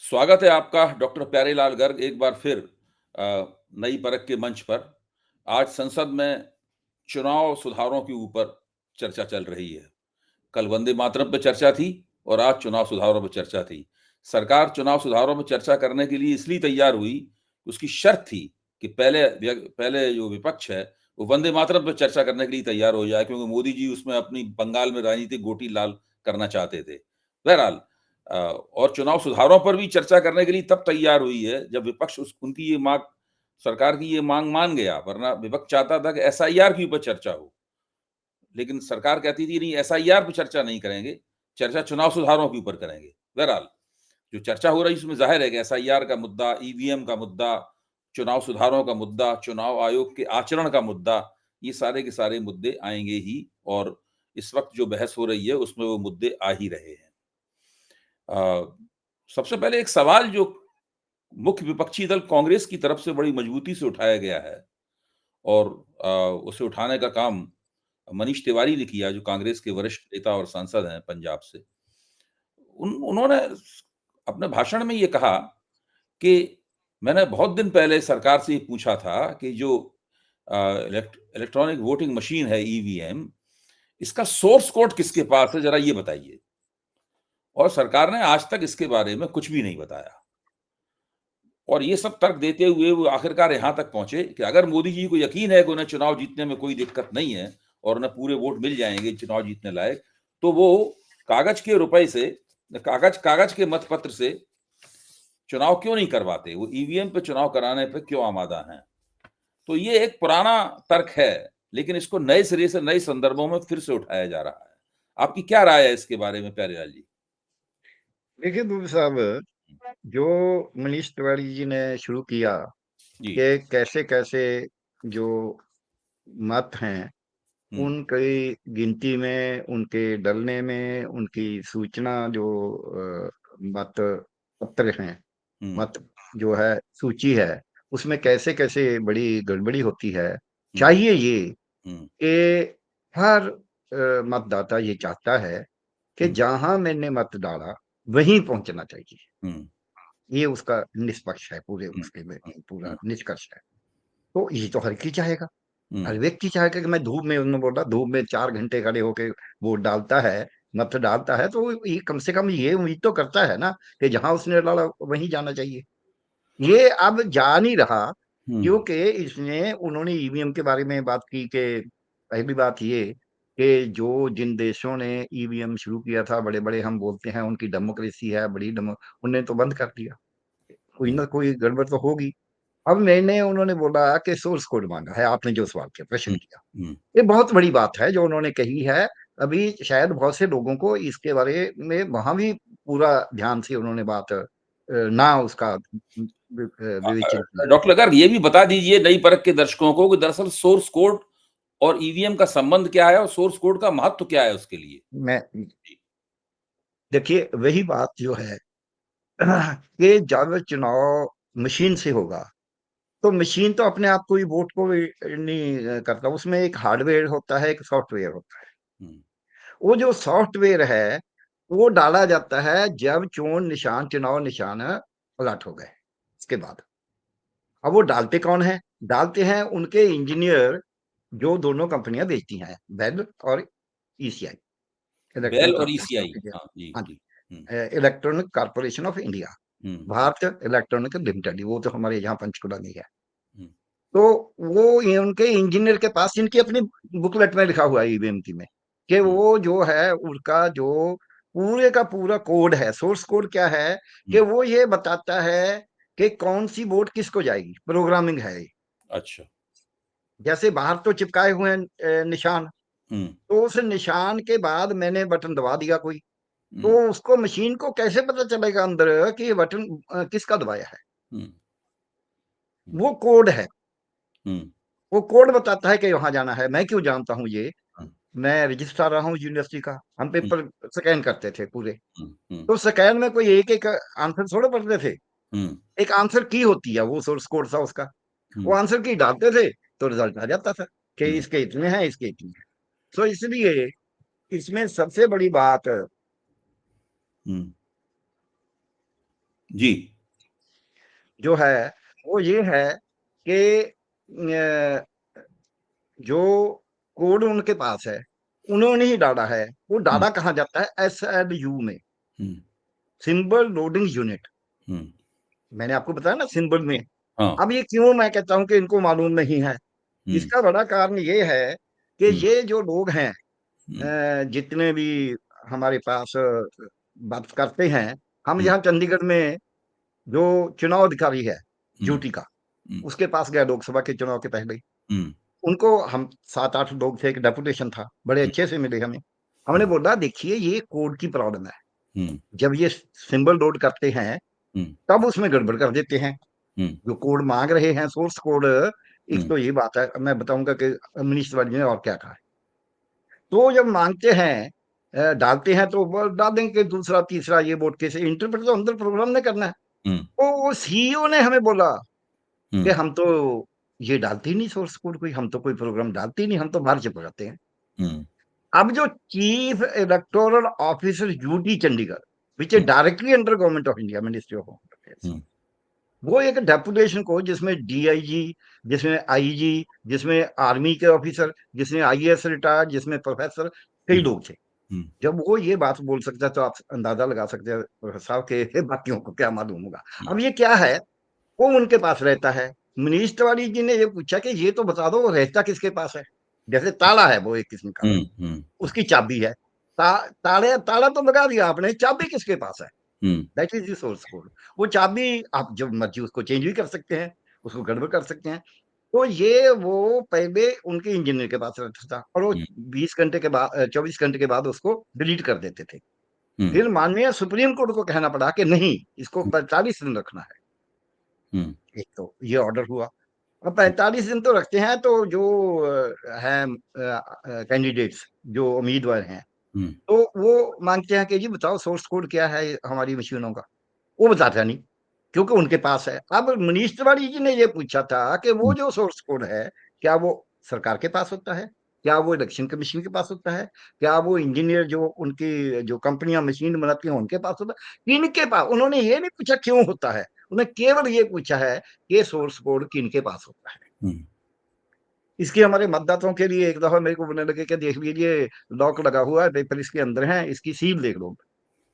स्वागत है आपका डॉक्टर प्यारेलाल गर्ग एक बार फिर नई परख के मंच पर। आज संसद में चुनाव सुधारों के ऊपर चर्चा चल रही है। कल वंदे मातरम पे चर्चा थी और आज चुनाव सुधारों पे चर्चा थी। सरकार चुनाव सुधारों पे चर्चा करने के लिए इसलिए तैयार हुई, उसकी शर्त थी कि पहले जो विपक्ष है, वो वंदे मातरम पे चर्चा करने के लिए तैयार हो जाए क्योंकि मोदी जी उसमें अपनी बंगाल में राजनीतिक गोटी लाल करना चाहते थे। बहरहाल और चुनाव सुधारों पर भी चर्चा करने के लिए तब तैयार हुई है जब विपक्ष उस उनकी ये माँग सरकार की ये माँग मान गया, वरना विपक्ष चाहता था कि एसआईआर के ऊपर चर्चा हो। लेकिन सरकार कहती थी नहीं एसआईआर पे चर्चा नहीं करेंगे, चर्चा चुनाव सुधारों के ऊपर करेंगे। बहरहाल, जो चर्चा हो रही है उसमें ज़ाहिर है कि एसआईआर का मुद्दा, ईवीएम का मुद्दा, चुनाव सुधारों का मुद्दा, चुनाव आयोग के आचरण का मुद्दा, ये सारे के सारे मुद्दे आएँगे ही और इस वक़्त जो बहस हो रही है उसमें वो मुद्दे आ ही रहे हैं। अ, सबसे पहले एक सवाल जो मुख्य विपक्षी दल कांग्रेस की तरफ से बड़ी मजबूती से उठाया गया है और अ, उसे उठाने का काम मनीष तिवारी ने किया जो कांग्रेस के वरिष्ठ नेता और सांसद हैं पंजाब से। उन्होंने अपने भाषण में ये कहा कि मैंने बहुत दिन पहले सरकार से ये पूछा था कि जो इलेक्ट्रॉनिक वोटिंग मशीन है ईवीएम, इसका सोर्स कोड किसके पास है ज़रा ये बताइए। और सरकार ने आज तक इसके बारे में कुछ भी नहीं बताया। और ये सब तर्क देते हुए वो आखिरकार यहाँ तक पहुँचे कि अगर मोदी जी को यकीन है कि उन्हें चुनाव जीतने में कोई दिक्कत नहीं है और उन्हें पूरे वोट मिल जाएँगे चुनाव जीतने लायक, तो वो कागज़ के रुपए से कागज़ के मतपत्र से चुनाव क्यों नहीं करवाते? वो ईवीएम पे चुनाव कराने पे क्यों आमादा हैं? तो ये एक पुराना तर्क है, लेकिन इसको नए सिरे से नए संदर्भों में फिर से उठाया जा रहा है। आपकी क्या राय है इसके बारे में प्यारेलाल जी? देखिए दूबे साहब, जो मनीष तिवारी जी ने शुरू किया जी। कि कैसे-कैसे जो मत हैं, हुँ, उनकी गिनती में, उनके डलने में, उनकी सूचना जो मत पत्र हैं, हुँ, मत जो है सूची है, उसमें कैसे-कैसे बड़ी गड़बड़ी होती है। हुँ, चाहिए ये हुँ, कि हर मतदाता ये चाहता है कि हुँ, जहाँ मैंने मत डाला, वहीं पहुँचना चाहिए। हुँ, ये उसका निष्पक्ष है, पूरे हुँ, उसके में हुँ, पूरा हुँ, निष्कर्ष है। तो ये तो हर कोई चाहेगा। हुँ, हर व्यक्ति चाहेगा कि मैं धूप में उन्होंने बोला धूप में 4 घंटे खड़े होके वोट डालता है, मत डालता है तो ये कम से कम ये उम्मीद तो करता है ना कि जहाँ उसने डाला वहीं जाना चाहिए। ये अब जा नहीं रहा हुँ, क्योंकि इसमें उन्होंने ईवीएम के बारे में बात की कि पहली बात ये कि जो जिन देशों ने ईवीएम शुरू किया था, बड़े-बड़े हम बोलते हैं उनकी डेमोक्रेसी है, बड़ी डेमो उन्होंने तो बंद कर दिया। कोई हुँ, ना कोई गड़बड़ तो होगी। अब उन्होंने बोला कि सोर्स कोड माँगा है, आपने जो सवाल किया, प्रश्न हुँ, किया। हुँ, ये बहुत बड़ी बात है जो उन्होंने कही है। अभी शायद बहुत से लोगों को इसके बारे में वहाँ भी पूरा ध्यान से उन्होंने बात ना उसका विवेचन किया। डॉक्टर गर्ग ये भी बता दीजिए नई परख के दर्शकों को कि दरअसल सोर्स कोड और ईवीएम का संबंध क्या है और सोर्स कोड का महत्व क्या है उसके लिए? मैं जी। देखिए वही बात जो है कि जब चुनाव मशीन से होगा, तो मशीन तो अपने आप कोई वोट को भी नहीं करता। उसमें एक हार्डवेयर होता है, एक सॉफ्टवेयर होता है। हुँ, वो जो सॉफ्टवेयर है, वो डाला जाता है जब चुनाव निशान अलॉट हो गए, उसके बाद। अब वो डालते कौन हैं? डालते हैं उनके इंजीनियर जो दोनों कंपनियाँ बेचती हैं, बेल और ईसीआई, बेल इलेक्ट्रॉनिक और कॉर्पोरेशन ऑफ ईसीआई इंडिया। हाँ, जी, हाँ जी। जी, हुँ, इलेक्ट्रॉनिक कॉर्पोरेशन ऑफ इंडिया, हुँ, भारत इलेक्ट्रॉनिक लिमिटेड, वो तो हमारे यहाँ पंचकुला में ही है। हुँ, तो वो ये उनके इंजीनियर के पास इनकी अपनी बुकलेट में लिखा हुआ है ईवीएम में कि हुँ, वो जो है उसका जो पूरे का पूरा कोड है, सोर्स कोड क्या है कि हुँ, वो ये बताता है कि कौन सी वोट किसको जाएगी, प्रोग्रामिंग है ये। अच्छा। जैसे बाहर तो चिपकाए हुए हैं निशान, हुँ, तो उस निशान के बाद मैंने बटन दबा दिया कोई, हुँ, तो उसको मशीन को कैसे पता चलेगा अंदर कि ये बटन किसका दबाया है? हुँ, हुँ, वो कोड है, हुँ, वो कोड बताता है कि वहाँ जाना है। मैं क्यों जानता हूँ ये? हुँ, मैं रजिस्ट्रार रहा हूँ यूनिवर्सिटी का, हम हुँ, पेपर स्कैन करते थे पूरे। हुँ, हुँ, तो स्कैन में कोई एक-एक आंसर थोड़े पढ़ते थे। हुँ, एक आंसर की होती है, वो सोर्स कोड था उसका। वो हुँ, आंसर की डालते थे, तो रिज़ल्ट आ जाता था कि हुँ, इसके इतने हैं, इसके इतने हैं। तो इसलिए इसमें सबसे बड़ी बात हुँ। जी। जो है वो ये है कि अ, जो कोड उनके पास है, उन्होंने ही डाला है। वो हुँ, डाला कहाँ जाता है? एसएलयू में, हुँ, सिंबल लोडिंग यूनिट। हुँ, मैंने आपको बताया ना सिंबल में। हाँ, अब ये क्यों मैं कहता हूँ कि इनको मालूम नहीं है? हुँ, इसका बड़ा कारण ये है कि हुँ, ये जो लोग हैं, हुँ, जितने भी हमारे पास बात करते हैं, हम हुँ, यहाँ चंडीगढ़ में जो चुनाव अधिकारी है हुँ, ड्यूटी का, हुँ, उसके पास गए लोकसभा के चुनाव के पहले ही। हुँ, उनको हम 7-8 लोग थे, एक डेपुटेशन था, बड़े हुँ, अच्छे से मिले हमें। हमने हुँ, बोला देखिए ये कोड की प्रॉब्लम है। हुँ, जब ये सिंबल लोड करते हैं, हुँ, तब उसमें गड़बड़ कर देते हैं। हुँ, जो कोड माँग रहे हैं सोर्स कोड, एक हुँ, तो ये बात है, मैं बताऊँगा कि मिनिस्टर जी ने और क्या कहा है। तो जब माँगते हैं, डालते हैं तो वो डाल देंगे कि दूसरा, तीसरा ये वोट कैसे इंटरप्रेट तो अंदर प्रोग्राम ने करना है। हुँ, तो वो सीईओ ने हमें बोला कि हुँ, हम तो ये डालते ही नहीं सोर्स कोड कोई, हम तो कोई प्रोग्राम डालते ही नहीं, हम तो बाहर से पकड़ते हैं। हुँ, अब जो chief electoral officer UT Chandigarh, which is hmm, directly under government of India, ministry of home affairs, हुँ, वो एक डेपुटेशन को जिसमें डीआईजी, जिसमें आईजी, जिसमें आर्मी के ऑफिसर, जिसमें आईएएस रिटायर्ड, जिसमें प्रोफेसर, कई हुँ, लोग थे। हुँ, जब वो ये बात बोल सकता है तो आप अंदाजा लगा सकते हैं प्रोफेसर साहब के बाकियों को क्या मालूम होगा। हुँ, अब ये क्या है, वो उनके पास रहता है। मिनिस्टर वाली जी ने ये पूछा कि ये तो बता दो वो रहता किसके पास है? जैसे ताला है वो एक किस्म का, हुँ, हुँ, उसकी चाबी है। ताले ताला तो लगा दिया आपने, चाबी किसके पास है? हुँ, that is the source code. वो चाबी आप जब मर्ज़ी उसको चेंज भी कर सकते हैं, उसको गड़बड़ कर सकते हैं। तो ये वो पहले उनके इंजीनियर के पास रहता था और वो हुँ, 20 घंटे के बाद 24 घंटे के बाद उसको डिलीट कर देते थे। हुँ, फिर माननीय सुप्रीम कोर्ट को कहना पड़ा कि नहीं, इसको 45 दिन रखना है। हुँ, एक तो ये ऑर्डर हुआ। अब 45 दिन तो रखते हैं तो जो हैं कैंडिडेट्स जो उम्मीदवार हैं, हुँ, तो वो माँगते हैं कि जी बताओ सोर्स कोड क्या है हमारी मशीनों का? वो बताता नहीं, क्योंकि उनके पास है। अब मनीष तिवारी जी ने ये पूछा था कि वो हुँ, जो सोर्स कोड है, क्या वो सरकार के पास होता है? क्या वो इलेक्शन कमीशन के पास होता है? क्या वो इंजीनियर जो उनकी जो कंपनियाँ मशीन बनाती हैं उनके पास होता है? किनके पास? उन्होंने ये नहीं पूछा क्यों होता है? उन्होंने केवल ये पूछा है कि ये सोर्स कोड किनके पास होता है? हुँ, इसकी हमारे मतदाताओं के लिए एक दफ़ा मेरे को बोलने लगे कि देख लीजिए लॉक लगा हुआ है, पेपर इसके अंदर हैं, इसकी सील देख लो।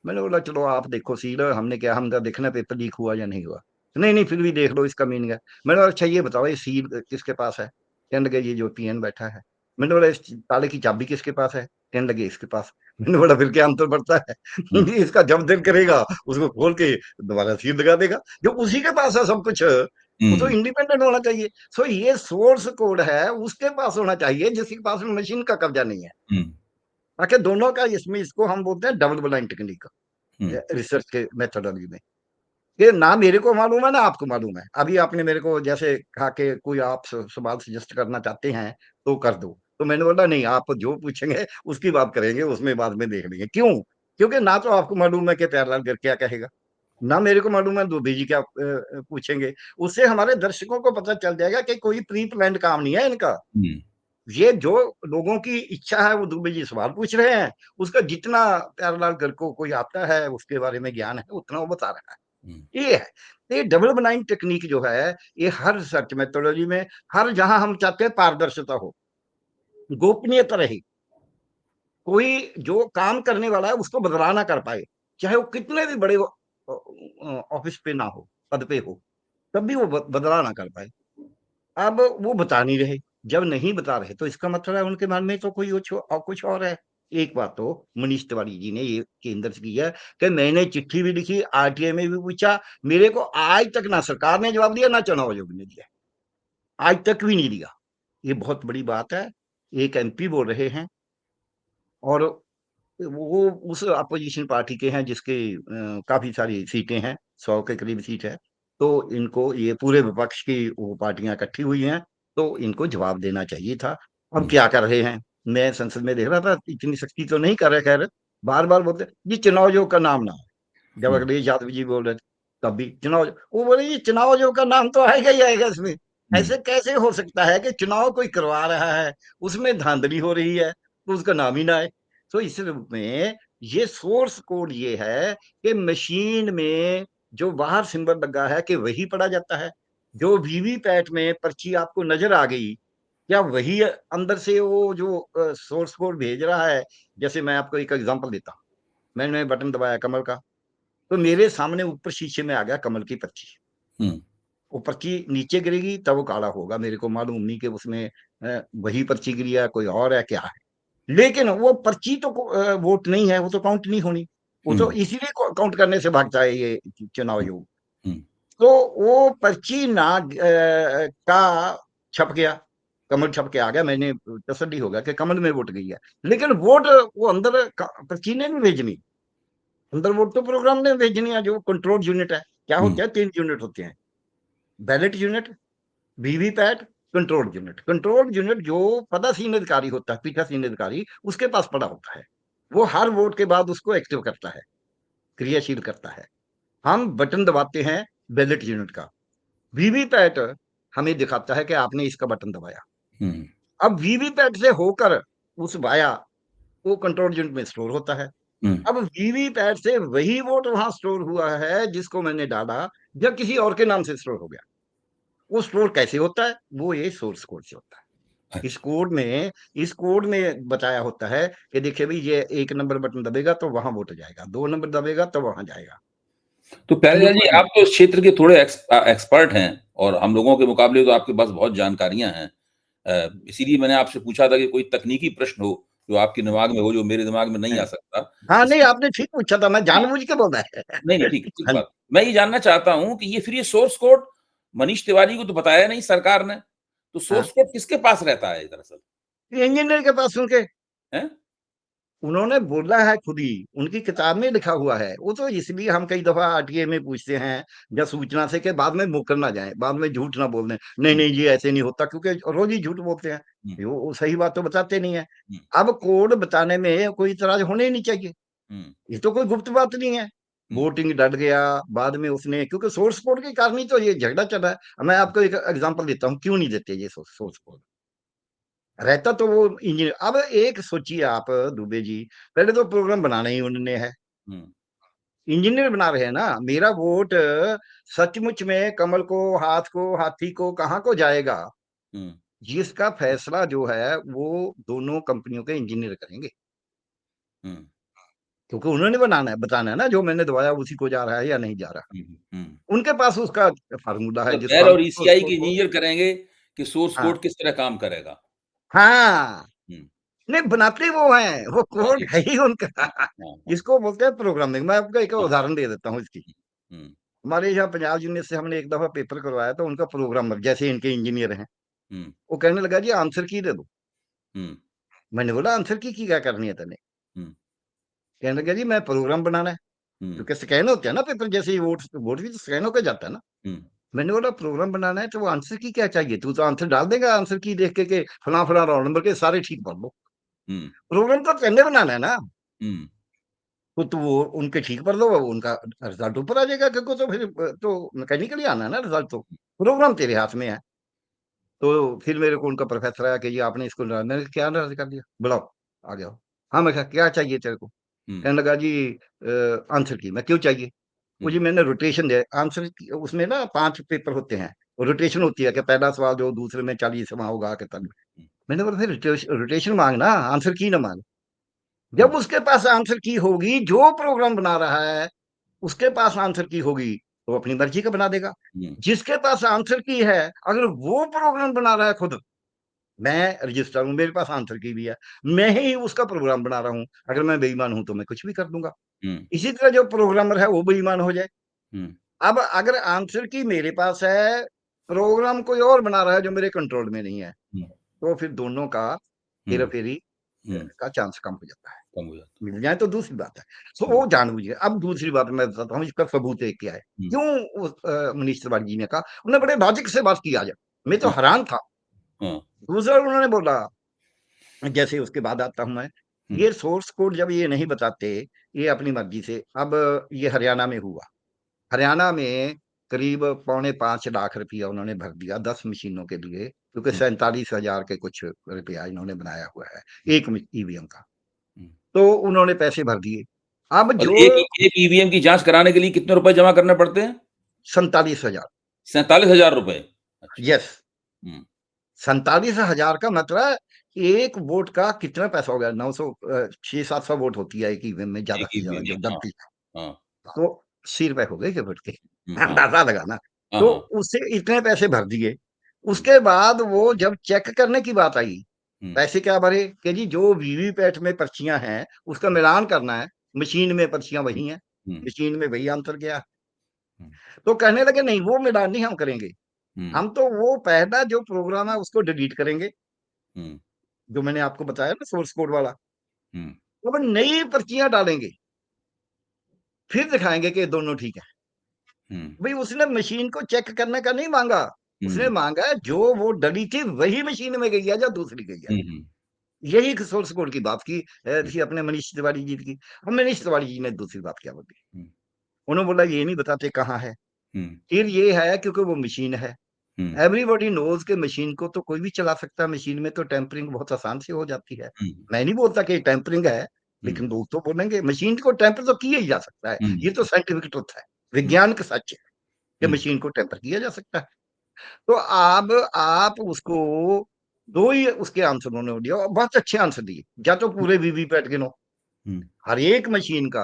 मैंने बोला चलो आप देखो सील, हमने क्या, हम क्या देखना पेपर लीक हुआ या नहीं हुआ। नहीं, नहीं फिर भी देख लो इसका मीनिंग है। मैंने बोला अच्छा ये बताओ ये सील किसके पास है? कहने लगे ये जो पीएन बैठा है। मैंने बोला इस ताले की चाबी किसके पास है? कहने लगे इसके पास। मैंने बोला फिर क्या अंतर पड़ता है? हुँ, इसका जब दिल करेगा उसको खोल के दोबारा सील लगा देगा। जो उसी के पास है सब कुछ, वो तो हुँ, इंडिपेंडेंट होना चाहिए। सो ये सोर्स कोड है उसके पास होना चाहिए जिसके पास मशीन का कब्जा नहीं है। हुँ, ताकि दोनों का इसमें इसको हम बोलते हैं डबल ब्लाइंड टेक्निक। हुँ, रिसर्च के मेथोडोलॉजी में, ये ना मेरे को मालूम है ना आपको मालूम है। अभी आपने मेरे को जैसे कहा कि कोई आप सवाल सजेस्ट करना चाहते हैं तो कर दो, तो मैंने बोला नहीं आप जो पूछेंगे उसकी बात करेंगे, उसमें बाद में देख लेंगे। क्यों? क्योंकि ना तो आपको मालूम है कि प्यारेलाल गर्ग क्या कहेगा, ना मेरे को मालूम है दुबे जी क्या पूछेंगे। उससे हमारे दर्शकों को पता चल जाएगा कि कोई प्री प्लान्ड काम नहीं है इनका। हुँ, ये जो लोगों की इच्छा है वो दुबे जी सवाल पूछ रहे हैं, उसका जितना प्यारेलाल गर्ग को कोई आता है उसके बारे में ज्ञान है उतना वो बता रहा हुँ, है। ये है। ये डबल ब्लाइंड टेक्निक जो है, ये हर रिसर्च मेथोडोलॉजी में, हर जहाँ हम चाहते हैं पारदर्शिता हो, गोपनीयता रहे, कोई जो काम करने वाला है उसको बदला ना कर पाए, चाहे वो कितने भी बड़े ऑफिस पे ना हो, पद पे हो, तब भी वो बदला ना कर पाए। अब वो बता नहीं रहे, जब नहीं बता रहे तो इसका मतलब है उनके मन में तो कोई कुछ और है। एक बात तो मनीष तिवारी जी ने ये केंद्र से की है कि मैंने चिट्ठी भी लिखी, आरटीआई में भी पूछा, मेरे को आज तक ना सरकार ने जवाब दिया, ना चुनाव आयोग ने दिया। आज तक भी नहीं दिया। ये बहुत बड़ी बात है। एक एमपी बोल रहे हैं और वो उस अपोजिशन पार्टी के हैं जिसके काफ़ी सारी सीटें हैं, 100 के करीब सीट है। तो इनको ये पूरे विपक्ष की वो पार्टियाँ इकट्ठी हुई हैं, तो इनको जवाब देना चाहिए था। अब हुँ, क्या कर रहे हैं? मैं संसद में देख रहा था, इतनी सख्ती तो नहीं कर रहे खैर, बार-बार बोलते ये चुनाव आयोग का नाम ना आए। जब हुँ, अखिलेश यादव जी बोल रहे थे, तब भी चुनाव वो बोले ये चुनाव आयोग का नाम तो आएगा ही आएगा इसमें। हुँ, ऐसे कैसे हो सकता है कि चुनाव कोई करवा रहा है, उसमें धांधली हो रही है, तो उसका नाम ही ना आए। तो इस रूप में ये सोर्स कोड ये है कि मशीन में जो बाहर सिंबल लगा है कि वही पढ़ा जाता है? जो वीवीपैट में पर्ची आपको नज़र आ गई, क्या वही अंदर से वो जो सोर्स कोड भेज रहा है? जैसे मैं आपको एक एग्ज़ाम्पल देता हूँ, मैंने बटन दबाया कमल का, तो मेरे सामने ऊपर शीशे में आ गया कमल की पर्ची। हुँ, वो पर्ची नीचे गिरेगी तब वो काला होगा, मेरे को मालूम नहीं कि उसमें वही पर्ची गिरी है, कोई और है, क्या है? लेकिन वो पर्ची तो वोट नहीं है, वो तो काउंट नहीं होनी। वो तो हुँ, इसीलिए काउंट करने से भागता है ये चुनाव हुँ, आयोग। हुँ, तो वो पर्ची ना का छप गया, कमल छप के आ गया, मैंने तसल्ली हो गया कि कमल में वोट गई है। लेकिन वोट वो अंदर पर्ची ने नहीं भेजनी, अंदर वोट तो प्रोग्राम ने भेजनी है, जो कंट्रोल यूनिट है। क्या हुँ, होते हैं? 3 यूनिट होते हैं, ballot unit, VVPAT, control unit. Control unit जो पदासीन अधिकारी होता है, पीठासीन अधिकारी, उसके पास पड़ा होता है। वो हर वोट के बाद उसको एक्टिव करता है, क्रियाशील करता है। हम बटन दबाते हैं बैलेट यूनिट का, वीवीपैट हमें दिखाता है कि आपने इसका बटन दबाया। हुँ, अब वीवीपैट से होकर उस वाया वो कंट्रोल यूनिट में स्टोर होता है। हुँ। अब वीवीपैट से वही वोट वहां स्टोर हुआ है जिसको मैंने डाला, या किसी और के नाम से स्टोर हो गया। वो स्टोर कैसे होता है? वो ये सोर्स कोड से होता है। इस अच्छा, कोड में इस कोड में बताया होता है कि देखिए भई, ये 1 नंबर बटन दबेगा तो वहाँ वोट जाएगा, 2 नंबर दबेगा तो वहाँ जाएगा। तो प्यारेलाल जी, सिंपल। आप तो इस क्षेत्र के थोड़े एक्सपर्ट हैं और हम लोगों के मुकाबले तो आपके पास बहुत जानकारियाँ हैं। इसीलिए मैंने आपसे पूछा था कि कोई तकनीकी प्रश्न हो, जो आपके दिमाग में हो, जो मेरे दिमाग में नहीं आ सकता। हाँ, नहीं इसलिए आपने ठीक पूछा था, मैं हाँ, जानबूझ के बोला है। नहीं, नहीं, ठीक हाँ, बात। मैं ये जानना चाहता हूँ कि ये सोर्स कोड मनीष तिवारी को तो बताया नहीं सरकार ने, तो हाँ। सोर्स कोड किसके पास रहता है दरअसल? इंजीनियर के पास उनके हैं? उन्होंने बोला है खुद ही, उनकी किताब में लिखा हुआ है। वो तो इसलिए हम कई दफ़ा आरटीआई में पूछते हैं या सूचना से, कि बाद में मुकर ना जाएँ, बाद में झूठ ना बोल दें। नहीं, हुँ, नहीं जी ऐसे नहीं होता, क्योंकि रोज़ ही झूठ बोलते हैं। हुँ, वो सही बात तो बताते नहीं हैं। हुँ, अब कोड बताने में कोई इतराज़ होने ही नहीं चाहिए। हुँ, ये तो कोई गुप्त बात नहीं है। हुँ, वोटिंग डल गया, बाद में उसने, क्योंकि सोर्स कोड के कारण ही तो ये झगड़ा चल रहा है। मैं आपको एक एग्ज़ाम्पल देता हूँ, क्यों नहीं देते ये सोर्स कोड। रहता तो वो इंजीनियर, अब एक सोचिए आप दुबे जी, पहले तो प्रोग्राम बनाना ही उन्होंने है। हुँ, इंजीनियर बना रहे हैं ना, मेरा वोट सचमुच में कमल को, हाथ को, हाथी को, कहाँ को जाएगा, हुँ, जिसका फैसला जो है वो दोनों कंपनियों के इंजीनियर करेंगे। हुँ, क्योंकि उन्होंने बनाना है, बताना है ना, जो मैंने दबाया उसी को जा रहा है या नहीं जा रहा। हुँ, हुँ। उनके पास उसका फ़ॉर्मूला है, मतलब जिस बेल और फ़ॉर्मूला ईसीआई को के इंजीनियर करेंगे कि सोर्स हाँ, कोड किस तरह काम करेगा। हाँ। हुँ, नहीं, बनाते वो हैं, वो कोड बनाते है ही उनका। हाँ, हाँ। इसको बोलते हैं प्रोग्रामिंग। मैं आपको एक हाँ, उदाहरण दे देता हूँ इसकी। हुँ, हमारे यहाँ पंजाब यूनिवर्सिटी से हमने एक दफ़ा पेपर करवाया, तो उनका प्रोग्रामर, जैसे इनके इंजीनियर हैं, हुँ, वो कहने लगा जी आंसर की दे दो। हुँ, मैंने बोला आंसर की क्या करनी है तूने? हुँ, कहने लगा जी मैं प्रोग्राम बनाना है, हुँ, क्योंकि स्कैन होते हैं ना पेपर, जैसे ही वोट वोट भी तो स्कैन होके जाता है ना। हुँ, मैंने बोला प्रोग्राम बनाना है तो वो आंसर की क्या चाहिए? तू तो आंसर डाल देगा आंसर की देख के फलां-फलां रोल नंबर के सारे ठीक पढ़ लो। हुँ, प्रोग्राम तो तेने बनाना है ना। हुँ, तो वो उनके ठीक पढ़ लो, उनका रिज़ल्ट ऊपर आ जाएगा, क्योंकि तो फिर तो मैकेनिकली आना है ना रिज़ल्ट तो। प्रोग्राम तेरे हाथ में है। तो फिर मेरे को उनका प्रोफ़ेसर आया कि जी आपने इसको मैंने कहा क्या नाराज़ कर दिया? बुलाओ, आ जाओ। हाँ, मैं कहा क्या चाहिए तेरे को? हुँ, कहने लगा जी आंसर की। मैं क्यों चाहिए? वो जी हुँ, मैंने रोटेशन दिया आंसर की, उसमें ना 5 पेपर होते हैं। रोटेशन होती है कि पहला सवाल जो दूसरे में 40वां होगा कि तब। हुँ, मैंने बोला फिर रोटेशन माँग ना, आंसर की ना माँग। हुँ, जब उसके पास आंसर की होगी, जो प्रोग्राम बना रहा है, उसके पास आंसर की होगी, तो वो अपनी मर्ज़ी का बना देगा। हुँ, जिसके पास आंसर की है, अगर वो प्रोग्राम बना रहा है खुद, मैं रजिस्टर हूँ, मेरे पास आंसर की भी है, मैं ही उसका प्रोग्राम बना रहा हूँ। अगर मैं बेईमान हूँ, तो मैं कुछ भी कर दूँगा। हुँ, इसी तरह जो प्रोग्रामर है, वो बेईमान हो जाए। हुँ, अब अगर आंसर की मेरे पास है, प्रोग्राम कोई और बना रहा है जो मेरे कंट्रोल में नहीं है, हुँ, तो फिर दोनों का हुँ, हेरा-फेरी हुँ, का चांस कम हो जाता है। कम हो जाता मिल जाए तो दूसरी बात है। तो है। हुँ, वो जानबूझ के, अब दूसरी बात मैं बताता हूँ, इसका सबूत एक क्या है। हुँ, क्यों उस मनीष तिवारी जी ने कहा, उन्होंने बड़े लॉजिक से बात की आज। मैं तो हुँ, हैरान था। हाँ, दूसरा उन्होंने बोला, जैसे उसके बाद आता हूँ मैं, हुँ, ये सोर्स कोड जब ये नहीं बताते, ये अपनी मर्ज़ी से, अब ये हरियाणा में हुआ। हरियाणा में करीब पौने 5 लाख रुपया उन्होंने भर दिया 10 मशीनों के लिए, क्योंकि हुँ, 47,000 के कुछ रुपया इन्होंने बनाया हुआ है, हुँ, एक ईवीएम का। हुँ, तो उन्होंने पैसे भर दिए। अब और जो एक ईवीएम की जाँच कराने के लिए कितने रुपए जमा करने पड़ते हैं? 47,000 ₹47,000 अच्छा। यस, हुँ, 47,000 का मतलब 1 वोट का कितना पैसा हो गया? 900 600-700 वोट होती है एक ईवीएम में ज़्यादा एक से ज़्यादा ईवीएम में। जब हाँ, डलती है, हाँ। तो ₹80 हो गए के वोट के। हाँ, अंदाज़ा लगाना। हाँ, तो हाँ। उससे इतने पैसे भर दिए। हुँ, उसके बाद वो जब चेक करने की बात आई, हुँ, पैसे क्या भरे कि जी जो वीवीपैट में पर्चियाँ हैं, उसका मिलान करना है, मशीन में पर्चियाँ हुँ, वही हैं, हुँ, मशीन में वही आंसर गया। हुँ, तो कहने लगे नहीं वो मिलान नहीं हम करेंगे, हुँ, हम तो वो पहला जो प्रोग्राम है उसको डिलीट करेंगे, हुँ, जो मैंने आपको बताया ना सोर्स कोड वाला। हुँ, अब नई पर्चियाँ डालेंगे, फिर दिखाएँगे कि दोनों ठीक है। हुँ, भई उसने मशीन को चेक करने का नहीं माँगा, उसने हुँ, माँगा जो वो डली थी वही मशीन में गई है या दूसरी गई है। हुँ, हुँ, यही एक सोर्स कोड की बात की हुँ, थी अपने मनीष तिवारी जी की। अब मनीष तिवारी जी ने दूसरी बात क्या बोली, हुँ, उन्होंने बोला ये नहीं बताते कहाँ है, हुँ, फिर ये है क्योंकि वो मशीन है। हुँ, एवरीबॉडी नोज़ कि मशीन को तो कोई भी चला सकता है, मशीन में तो टेम्परिंग बहुत आसान से हो जाती है। हुँ, मैं नहीं बोलता कि टेम्परिंग है, हुँ, लेकिन लोग तो बोलेंगे मशीन को टेम्पर तो किया ही जा सकता है। हुँ, ये तो साइंटिफिक ट्रुथ है, हुँ, विज्ञान का सच है कि हुँ, मशीन को टेम्पर किया जा सकता है। तो अब आप उसको 2 ही उसके आंसर उन्होंने दिया और बहुत अच्छे आंसर दिए। या तो पूरे वीवीपैट गिनो, हुँ, हर एक मशीन का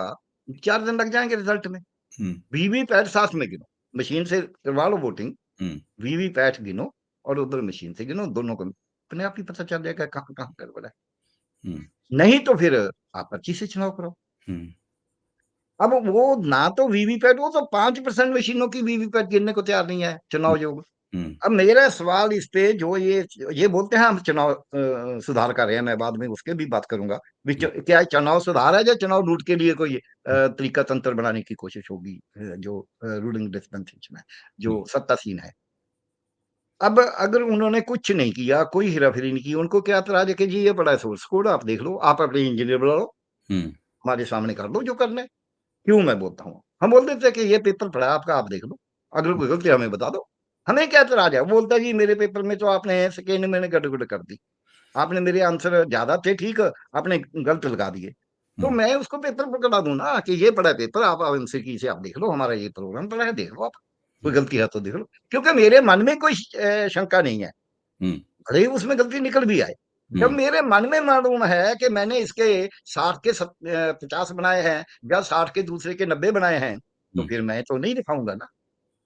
4 दिन लग जाएँगे रिज़ल्ट में। हुँ, वीवीपैट साथ में गिनो, मशीन से करवा लो वोटिंग, हुँ, वीवीपैट गिनो और उधर मशीन से गिनो, दोनों को अपने आप ही पता चल जाएगा कहाँ-कहाँ गड़बड़ है। हुँ, नहीं तो फिर आप पर्ची से चुनाव कराओ। हुँ, अब वो ना तो वीवीपैट वो तो 5% मशीनों की वीवीपैट गिनने को तैयार नहीं है चुनाव आयोग। हुँ, अब मेरा सवाल इस पे जो ये बोलते हैं हम चुनाव सुधार कर रहे हैं, मैं बाद में उसके भी बात करूँगा। हुँ, क्या चुनाव सुधार है या चुनाव लूट के लिए कोई तरीका तंत्र बनाने की कोशिश होगी जो रूलिंग डिस्पेंसेशन है, हुँ, जो सत्तासीन है। अब अगर उन्होंने कुछ नहीं किया, कोई हेरा-फेरी नहीं की, उनको क्या एतराज़ है कि जी ये पड़ा है सोर्स कोड आप देख लो, आप अपने इंजीनियर बुला लो, हुँ, हमारे सामने कर लो जो करना है। क्यों मैं बोलता हूँ? हम बोल देते हैं कि ये पेपर पड़ा है आपका आप देख लो, अगर कोई गलती है हमें बता दो। हमें क्या एतराज़ है? वो बोलता है जी मेरे पेपर में तो आपने सेकंड मैंने गड़बड़ कर दी। आपने मेरे आंसर ज़्यादा थे ठीक, आपने गलत लगा दिए। तो हुँ, मैं उसको पेपर पकड़ा दूँ ना कि ये पड़ा है पेपर आप एमसीक्यू से आप देख लो, हमारा ये प्रोग्राम पड़ा है देख लो आप। कोई हुँ, गलती है तो देख लो। क्योंकि मेरे मन में कोई शंका नहीं है। हुँ, भले ही उसमें गलती निकल भी आए। जब हुँ, मेरे मन में मालूम है कि मैंने इसके 60 के 50 बनाए हैं या 60 के दूसरे के 90 बनाए हैं, तो हुँ, फिर मैं तो नहीं दिखाऊँगा ना।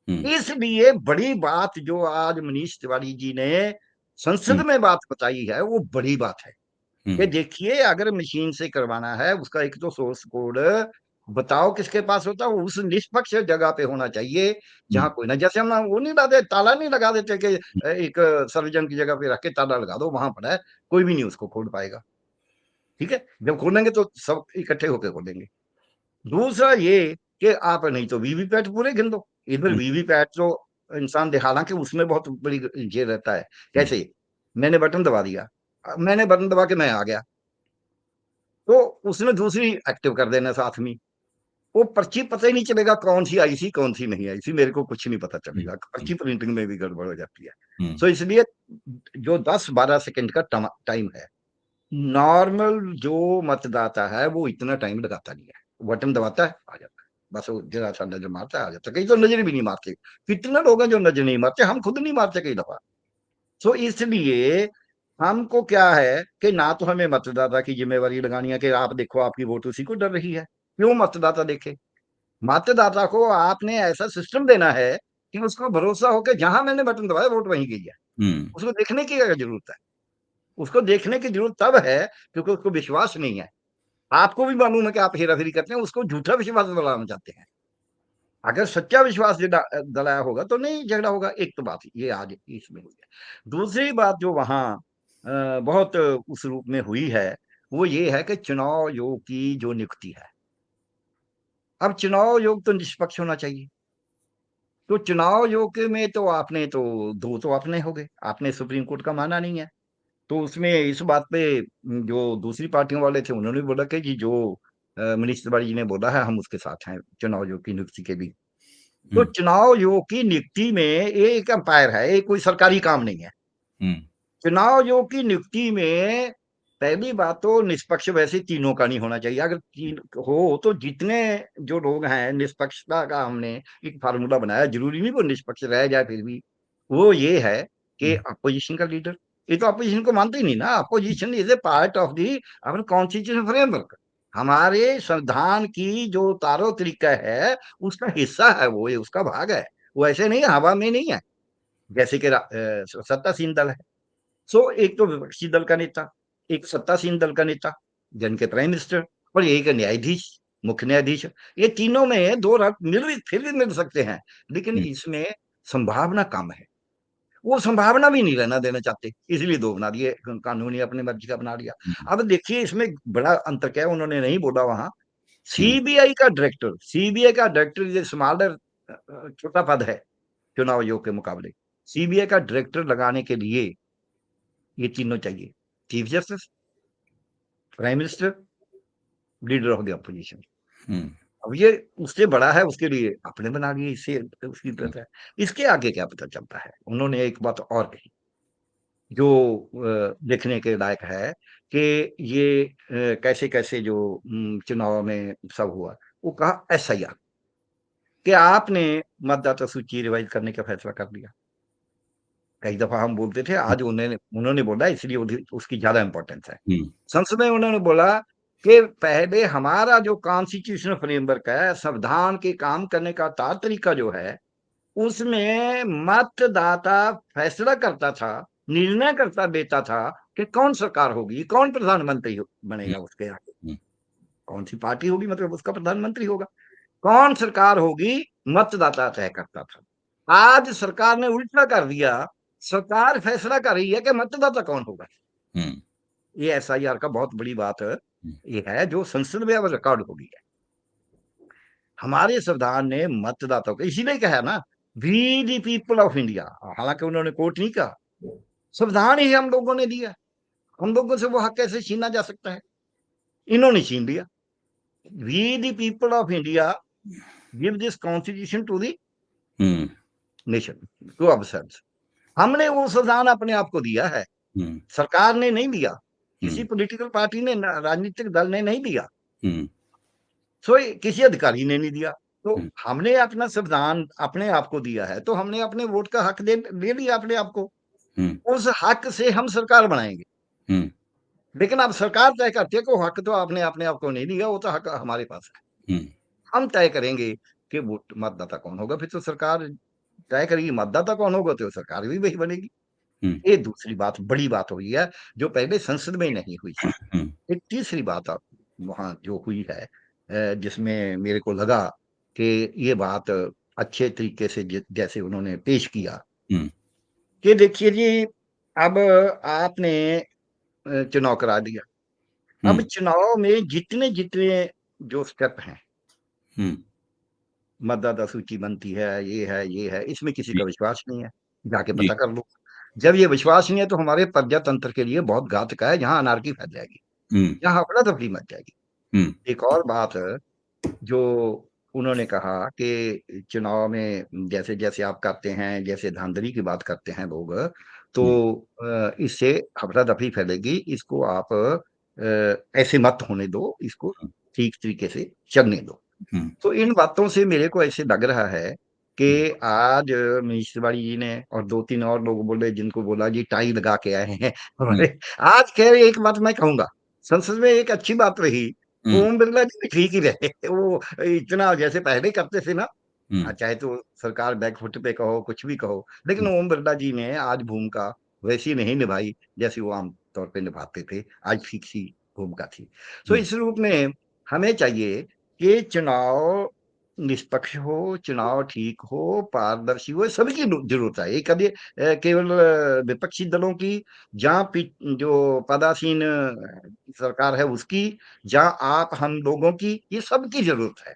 हुँ, इसलिए बड़ी बात जो आज मनीष तिवारी जी ने हुँ, संसद में बात बताई है, वो बड़ी बात है कि हुँ, देखिए अगर मशीन से करवाना है, उसका एक तो सोर्स कोड बताओ किसके पास होता है, वो उस निष्पक्ष जगह पे होना चाहिए, हुँ, जहाँ कोई ना जैसे हम ना वो नहीं डालते ताला नहीं लगा देते कि एक सर्वजन की जगह पे रख के ताला लगा दो, वहाँ पड़ा है, कोई भी नहीं उसको खोल पाएगा, ठीक है? जब खोलेंगे तो सब इकट्ठे होके खोलेंगे। दूसरा ये कि आप नहीं तो वीवीपैट पूरे गिन दो, इधर हुँ, वीवीपैट तो इंसान दे हालाँकि उसमें बहुत बड़ी ये रहता है, हुँ, कैसे? मैंने बटन दबा दिया, मैंने बटन दबा के मैं आ गया। तो उसने दूसरी एक्टिव कर देना साथ में। वो पर्ची पता ही नहीं चलेगा कौन-सी आई थी, कौन-सी नहीं आई थी, मेरे को कुछ नहीं पता हुँ, चलेगा। हुँ, पर्ची प्रिंटिंग में भी गड़बड़ हो जाती है। हुँ, सो इसलिए जो 10-12 सेकंड का टाइम है, नॉर्मल जो मतदाता है वो इतना टाइम लगाता नहीं है। बटन दबाता है, आ जाता है। बस वो ज़रा-सा नज़र मारता है, आ जाता है। कई तो नज़र भी नहीं मारते। कितने लोग हैं जो नज़र नहीं मारते, हम खुद नहीं मारते कई दफ़ा। सो इसलिए हमको क्या है कि ना तो हमें मतदाता की ज़िम्मेवारी लगानी है कि आप देखो आपकी वोट उसी को डर रही है। क्यों मतदाता देखे? मतदाता को आपने ऐसा सिस्टम देना है कि उसको भरोसा हो कि जहाँ मैंने बटन दबाया वोट वहीं गई है। हुँ, उसको देखने की क्या ज़रूरत है? उसको देखने की ज़रूरत तब है क्योंकि उसको विश्वास नहीं है। आपको भी मालूम है कि आप हेरा-फेरी करते हैं, उसको झूठा विश्वास दिलाना चाहते हैं। अगर सच्चा विश्वास दिलाया होगा तो नहीं झगड़ा होगा, एक तो बात ये आज इसमें हुई है। दूसरी बात जो वहाँ बहुत उस रूप में हुई है, वो ये है कि चुनाव आयोग की जो नियुक्ति है। अब चुनाव आयोग तो निष्पक्ष होना चाहिए। तो चुनाव आयोग में तो आपने तो 2 तो अपने हो गए, आपने सुप्रीम कोर्ट का माना नहीं है। तो उसमें इस बात पे जो दूसरी पार्टियों वाले थे उन्होंने भी बोला कि जी जो मनीष तिवारी जी ने बोला है हम उसके साथ हैं, चुनाव आयोग की नियुक्ति के भी। तो हुँ, चुनाव आयोग की नियुक्ति में ये एक एम्पायर है, ये कोई सरकारी काम नहीं है। हुँ, चुनाव आयोग की नियुक्ति में पहली बात तो निष्पक्ष वैसे तीनों का नहीं होना चाहिए। अगर तीन हो तो जितने जो लोग हैं, निष्पक्षता का हमने एक फार्मूला बनाया, जरूरी नहीं वो निष्पक्ष रह जाए, फिर भी वो ये है कि अपोजिशन का लीडर, ये तो अपोजिशन को मानते ही नहीं ना। Opposition is a part of the अपने कॉन्स्टिट्यूशन फ्रेमवर्क, हमारे संविधान की जो तारो तरीका है उसका हिस्सा है वो, ये उसका भाग है। वो ऐसे नहीं हवा में नहीं है जैसे कि सत्तासीन दल है। सो एक तो विपक्षी दल का नेता, एक सत्तासीन दल का नेता जन के प्राइम मिनिस्टर, और एक न्यायाधीश, मुख्य न्यायाधीश। ये तीनों में दो रथ मिल भी फिर भी मिल सकते हैं, लेकिन इसमें संभावना कम है। वो संभावना भी नहीं रहना देना चाहते, इसलिए दो बना दिए, कानूनी अपनी मर्जी का बना लिया। अब देखिए इसमें बड़ा अंतर क्या है, उन्होंने नहीं बोला वहां। सीबीआई का डायरेक्टर, सीबीआई का डायरेक्टर ये स्मॉलर, छोटा पद है चुनाव आयोग के मुकाबले। सीबीआई का डायरेक्टर लगाने के लिए ये तीनों चाहिए, chief justice, prime minister, leader of the opposition. अब ये उससे बड़ा है, उसके लिए अपने बना लिए, इससे उसकी जरूरत है। इसके आगे क्या पता चलता है, उन्होंने एक बात और कही जो देखने के लायक है कि ये कैसे कैसे जो चुनाव में सब हुआ। वो कहा एसआईआर, कि आपने मतदाता सूची रिवाइज करने का फैसला कर लिया। कई दफा हम बोलते थे, आज उन्होंने उन्होंने बोला, इसलिए उसकी ज्यादा इंपॉर्टेंस है। संसद में उन्होंने बोला कि पहले हमारा जो कॉन्स्टिट्यूशनल फ्रेमवर्क है, संविधान के काम करने का तार तरीका जो है, उसमें मतदाता फैसला करता था, निर्णय करता देता था कि कौन सरकार होगी, कौन प्रधानमंत्री बनेगा, उसके आगे कौन सी पार्टी होगी, मतलब उसका प्रधानमंत्री होगा, कौन सरकार होगी, मतदाता तय करता था। आज सरकार ने उल्टा कर दिया, सरकार फैसला कर रही है कि मतदाता कौन होगा। ये एसआईआर का बहुत बड़ी बात ये है जो संसद में अब रिकॉर्ड हो गई है। हमारे संविधान ने मतदाताओं को इसीलिए कहा ना, we the people of India. हालांकि उन्होंने कोर्ट नहीं कहा, संविधान ही हम लोगों ने दिया, हम लोगों से वो हक कैसे छीना जा सकता है, इन्होंने छीन लिया। We the people of India give this constitution to the nation to observe. हमने वो संविधान अपने आप को दिया है, सरकार ने नहीं दिया, किसी पॉलिटिकल पार्टी ने, राजनीतिक दल ने नहीं दिया, सो किसी अधिकारी ने नहीं दिया। तो हमने अपना संविधान अपने आप को दिया है, तो हमने अपने वोट का हक दे दिया अपने आप को। उस हक से हम सरकार बनाएंगे, लेकिन अब सरकार तय करती है कि वो हक तो आपने अपने आप को नहीं दिया, वो तो हक हमारे पास है, हम तय करेंगे कि वोट मतदाता कौन होगा। फिर तो सरकार तय करेगी मतदाता कौन होगा, तो सरकार भी वही बनेगी। ये दूसरी बात, बड़ी बात हुई है जो पहले संसद में नहीं हुई थी। एक तीसरी बात वहां जो हुई है, जिसमें मेरे को लगा कि ये बात अच्छे तरीके से जैसे उन्होंने पेश किया कि देखिए जी, अब आपने चुनाव करा दिया, अब चुनाव में जितने जितने जो स्टेप हैं, मतदाता सूची बनती है, ये है, इसमें किसी का विश्वास नहीं है, जाके पता कर लो। जब ये विश्वास नहीं है तो हमारे प्रजातंत्र के लिए बहुत घातक है, जहां अनार्की फैल जाएगी, जहां अफरा तफरी मच जाएगी। एक और बात जो उन्होंने कहा कि चुनाव में जैसे जैसे आप करते हैं, जैसे धांधली की बात करते हैं लोग, तो इससे अफरा तफरी फैलेगी, इसको आप ऐसे मत होने दो, इसको ठीक तरीके से चलने दो। तो इन बातों से मेरे को ऐसे लग रहा है कि आज मनीष तिवारी जी ने और 2-3 और लोग बोले, जिनको बोला जी टाई लगा के आए हैं हमारे। आज खैर एक बात मैं कहूंगा, संसद में एक अच्छी बात रही, ओम बिरला जी भी ठीक ही रहे। वो इतना जैसे पहले करते थे ना, चाहे तो सरकार बैकफुट पे कहो, कुछ भी कहो, लेकिन ओम बिरला जी ने आज भूमिका वैसी नहीं निभाई जैसी वो आम तौर पे निभाते थे। आज ठीक सी भूमिका थी। तो इस रूप में हमें चाहिए कि चुनाव निष्पक्ष हो, चुनाव ठीक हो, पारदर्शी हो, सभी की जरूरत है। ये कभी केवल विपक्षी दलों की, जहाँ जो पदासीन सरकार है उसकी, जहाँ आप हम लोगों की, ये सबकी जरूरत है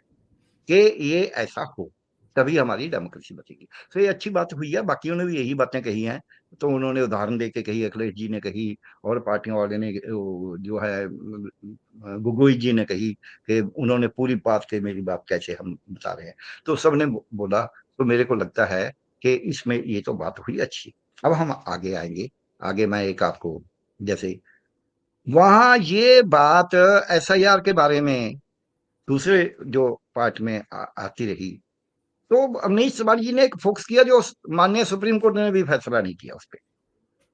कि ये ऐसा हो, तभी हमारी डेमोक्रेसी बचेगी। तो ये अच्छी बात हुई है, बाकियों ने भी यही बातें कही हैं। तो उन्होंने उदाहरण देके कही, अखिलेश जी ने कही, और पार्टियों वाले ने जो है गोगोई जी ने कही कि उन्होंने पूरी बात के मेरी बात कैसे हम बता रहे हैं, तो सबने बोला। तो मेरे को लगता है कि इसमें ये तो बात हुई अच्छी। अब हम आगे आएंगे, आगे मैं एक आपको जैसे वहां ये बात एसआईआर के बारे में दूसरे जो पार्ट में आती रही, तो अवनीश तिवारी जी ने एक फोकस किया जो माननीय सुप्रीम कोर्ट ने भी फैसला नहीं किया उस पर,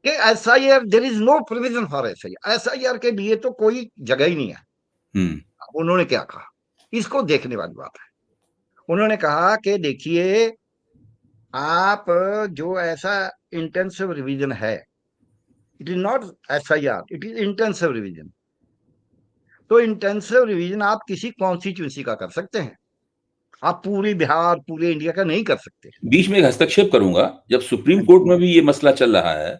कि SIR, there is no provision for SIR, SIR के लिए तो कोई जगह ही नहीं है। हम्म। उन्होंने क्या कहा, इसको देखने वाली बात है। उन्होंने कहा कि देखिए, आप जो ऐसा इंटेंसिव रिवीजन है, it is not SIR, it is intensive revision. तो इंटेंसिव रिवीजन आप किसी कॉन्स्टिट्यूंसी का कर सकते हैं, आप पूरी बिहार, पूरे इंडिया का नहीं कर सकते। बीच में एक हस्तक्षेप करूंगा, जब सुप्रीम हाँ कोर्ट में भी ये मसला चल रहा है,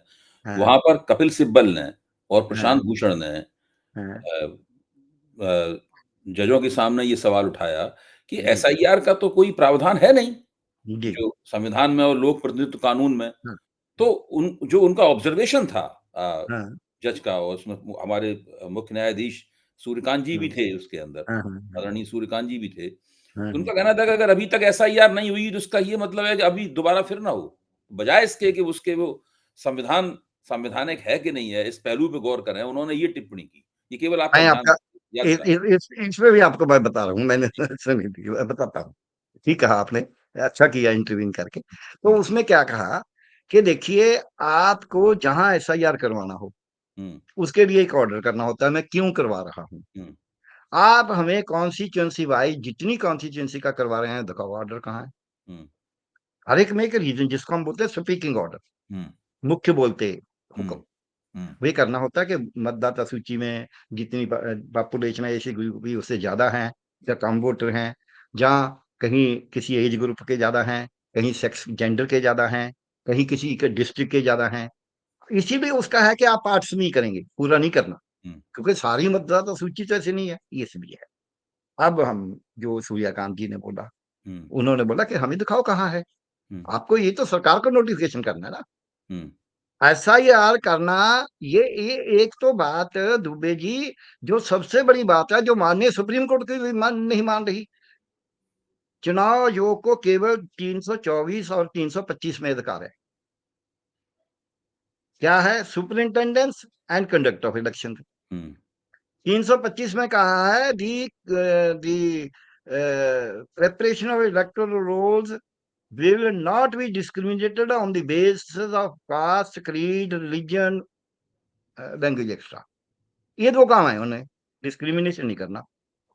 हाँ वहां पर कपिल सिब्बल ने और हाँ प्रशांत भूषण ने हाँ, अ, अ, जजों के सामने ये सवाल उठाया कि जी एसआईआर का तो कोई प्रावधान है नहीं, जी। जो संविधान में और लोक प्रतिनिधित्व कानून में। हाँ तो उन जो उनका ऑब्जर्वेशन था हाँ जज का, और उसमें हमारे मुख्य न्यायाधीश सूर्यकांत जी भी हाँ थे उसके अंदर, हाँ हाँ आदरणीय सूर्यकांत जी भी थे। हाँ तो हाँ। उनका कहना था कि अगर अभी तक एसआईआर नहीं हुई तो उसका ये मतलब है कि अभी दोबारा फिर ना हो। बजाय इसके कि उसके वो संविधान संवैधानिक है कि नहीं है, इस पहलू पे गौर करें, उन्होंने ये टिप्पणी की। ये केवल आपका मैं ध्यान आपका याद दिलाना। इसमें भी आपको मैं बता रहा हूँ, मैंने सुनी थी, मैं बताता हूँ। ठीक कहा आपने, अच्छा किया इंटरवीन करके। तो हुँ, उसमें क्या कहा कि देखिए, आपको जहां एसआईआर करवाना हो, हुँ, उसके लिए एक ऑर्डर करना होता है, मैं क्यों करवा रहा हूँ। हुँ, आप हमें कॉन्स्टिट्यूंसी वाइज जितनी कॉन्स्टिट्यूंसी का करवा रहे हैं, दिखाओ ऑर्डर कहाँ है। हुँ, हर एक में एक रीजन, जिसको हम बोलते हैं स्पीकिंग ऑर्डर, हुँ, मुख्य बोलते हुँ, हुक्म। हुँ, वही करना होता है कि मतदाता सूची में जितनी पॉपुलेशन है, ऐसे ग्रुप भी उससे ज्यादा है या कम वोटर हैं, जहाँ कहीं किसी एज ग्रुप के ज्यादा हैं, कहीं सेक्स जेंडर के ज्यादा हैं, कहीं किसी के डिस्ट्रिक्ट के ज्यादा हैं। इसीलिए उसका है कि आप पार्ट्स में ही करेंगे, पूरा नहीं करना, हुँ, क्योंकि सारी मतदाता सूची तो ऐसे नहीं है, ये इसलिए है। अब हम, जो सूर्यकांत जी ने बोला, हुँ, उन्होंने बोला कि हमें दिखाओ कहाँ है। हुँ, आपको ये तो सरकार को नोटिफिकेशन करना है ना, हुँ, एसआईआर करना। ये एक तो बात दुबे जी, जो सबसे बड़ी बात है, जो माननीय सुप्रीम कोर्ट की भी नहीं मान रही। चुनाव आयोग को केवल 324 और 325 में अधिकार है। क्या है? Superintendence and conduct of election. हुँ, 325 में कहा है, the preparation of electoral rolls will not be discriminated on the basis of caste, creed, religion, language, etc. ये दो काम है उन्हें, डिस्क्रिमिनेशन नहीं करना।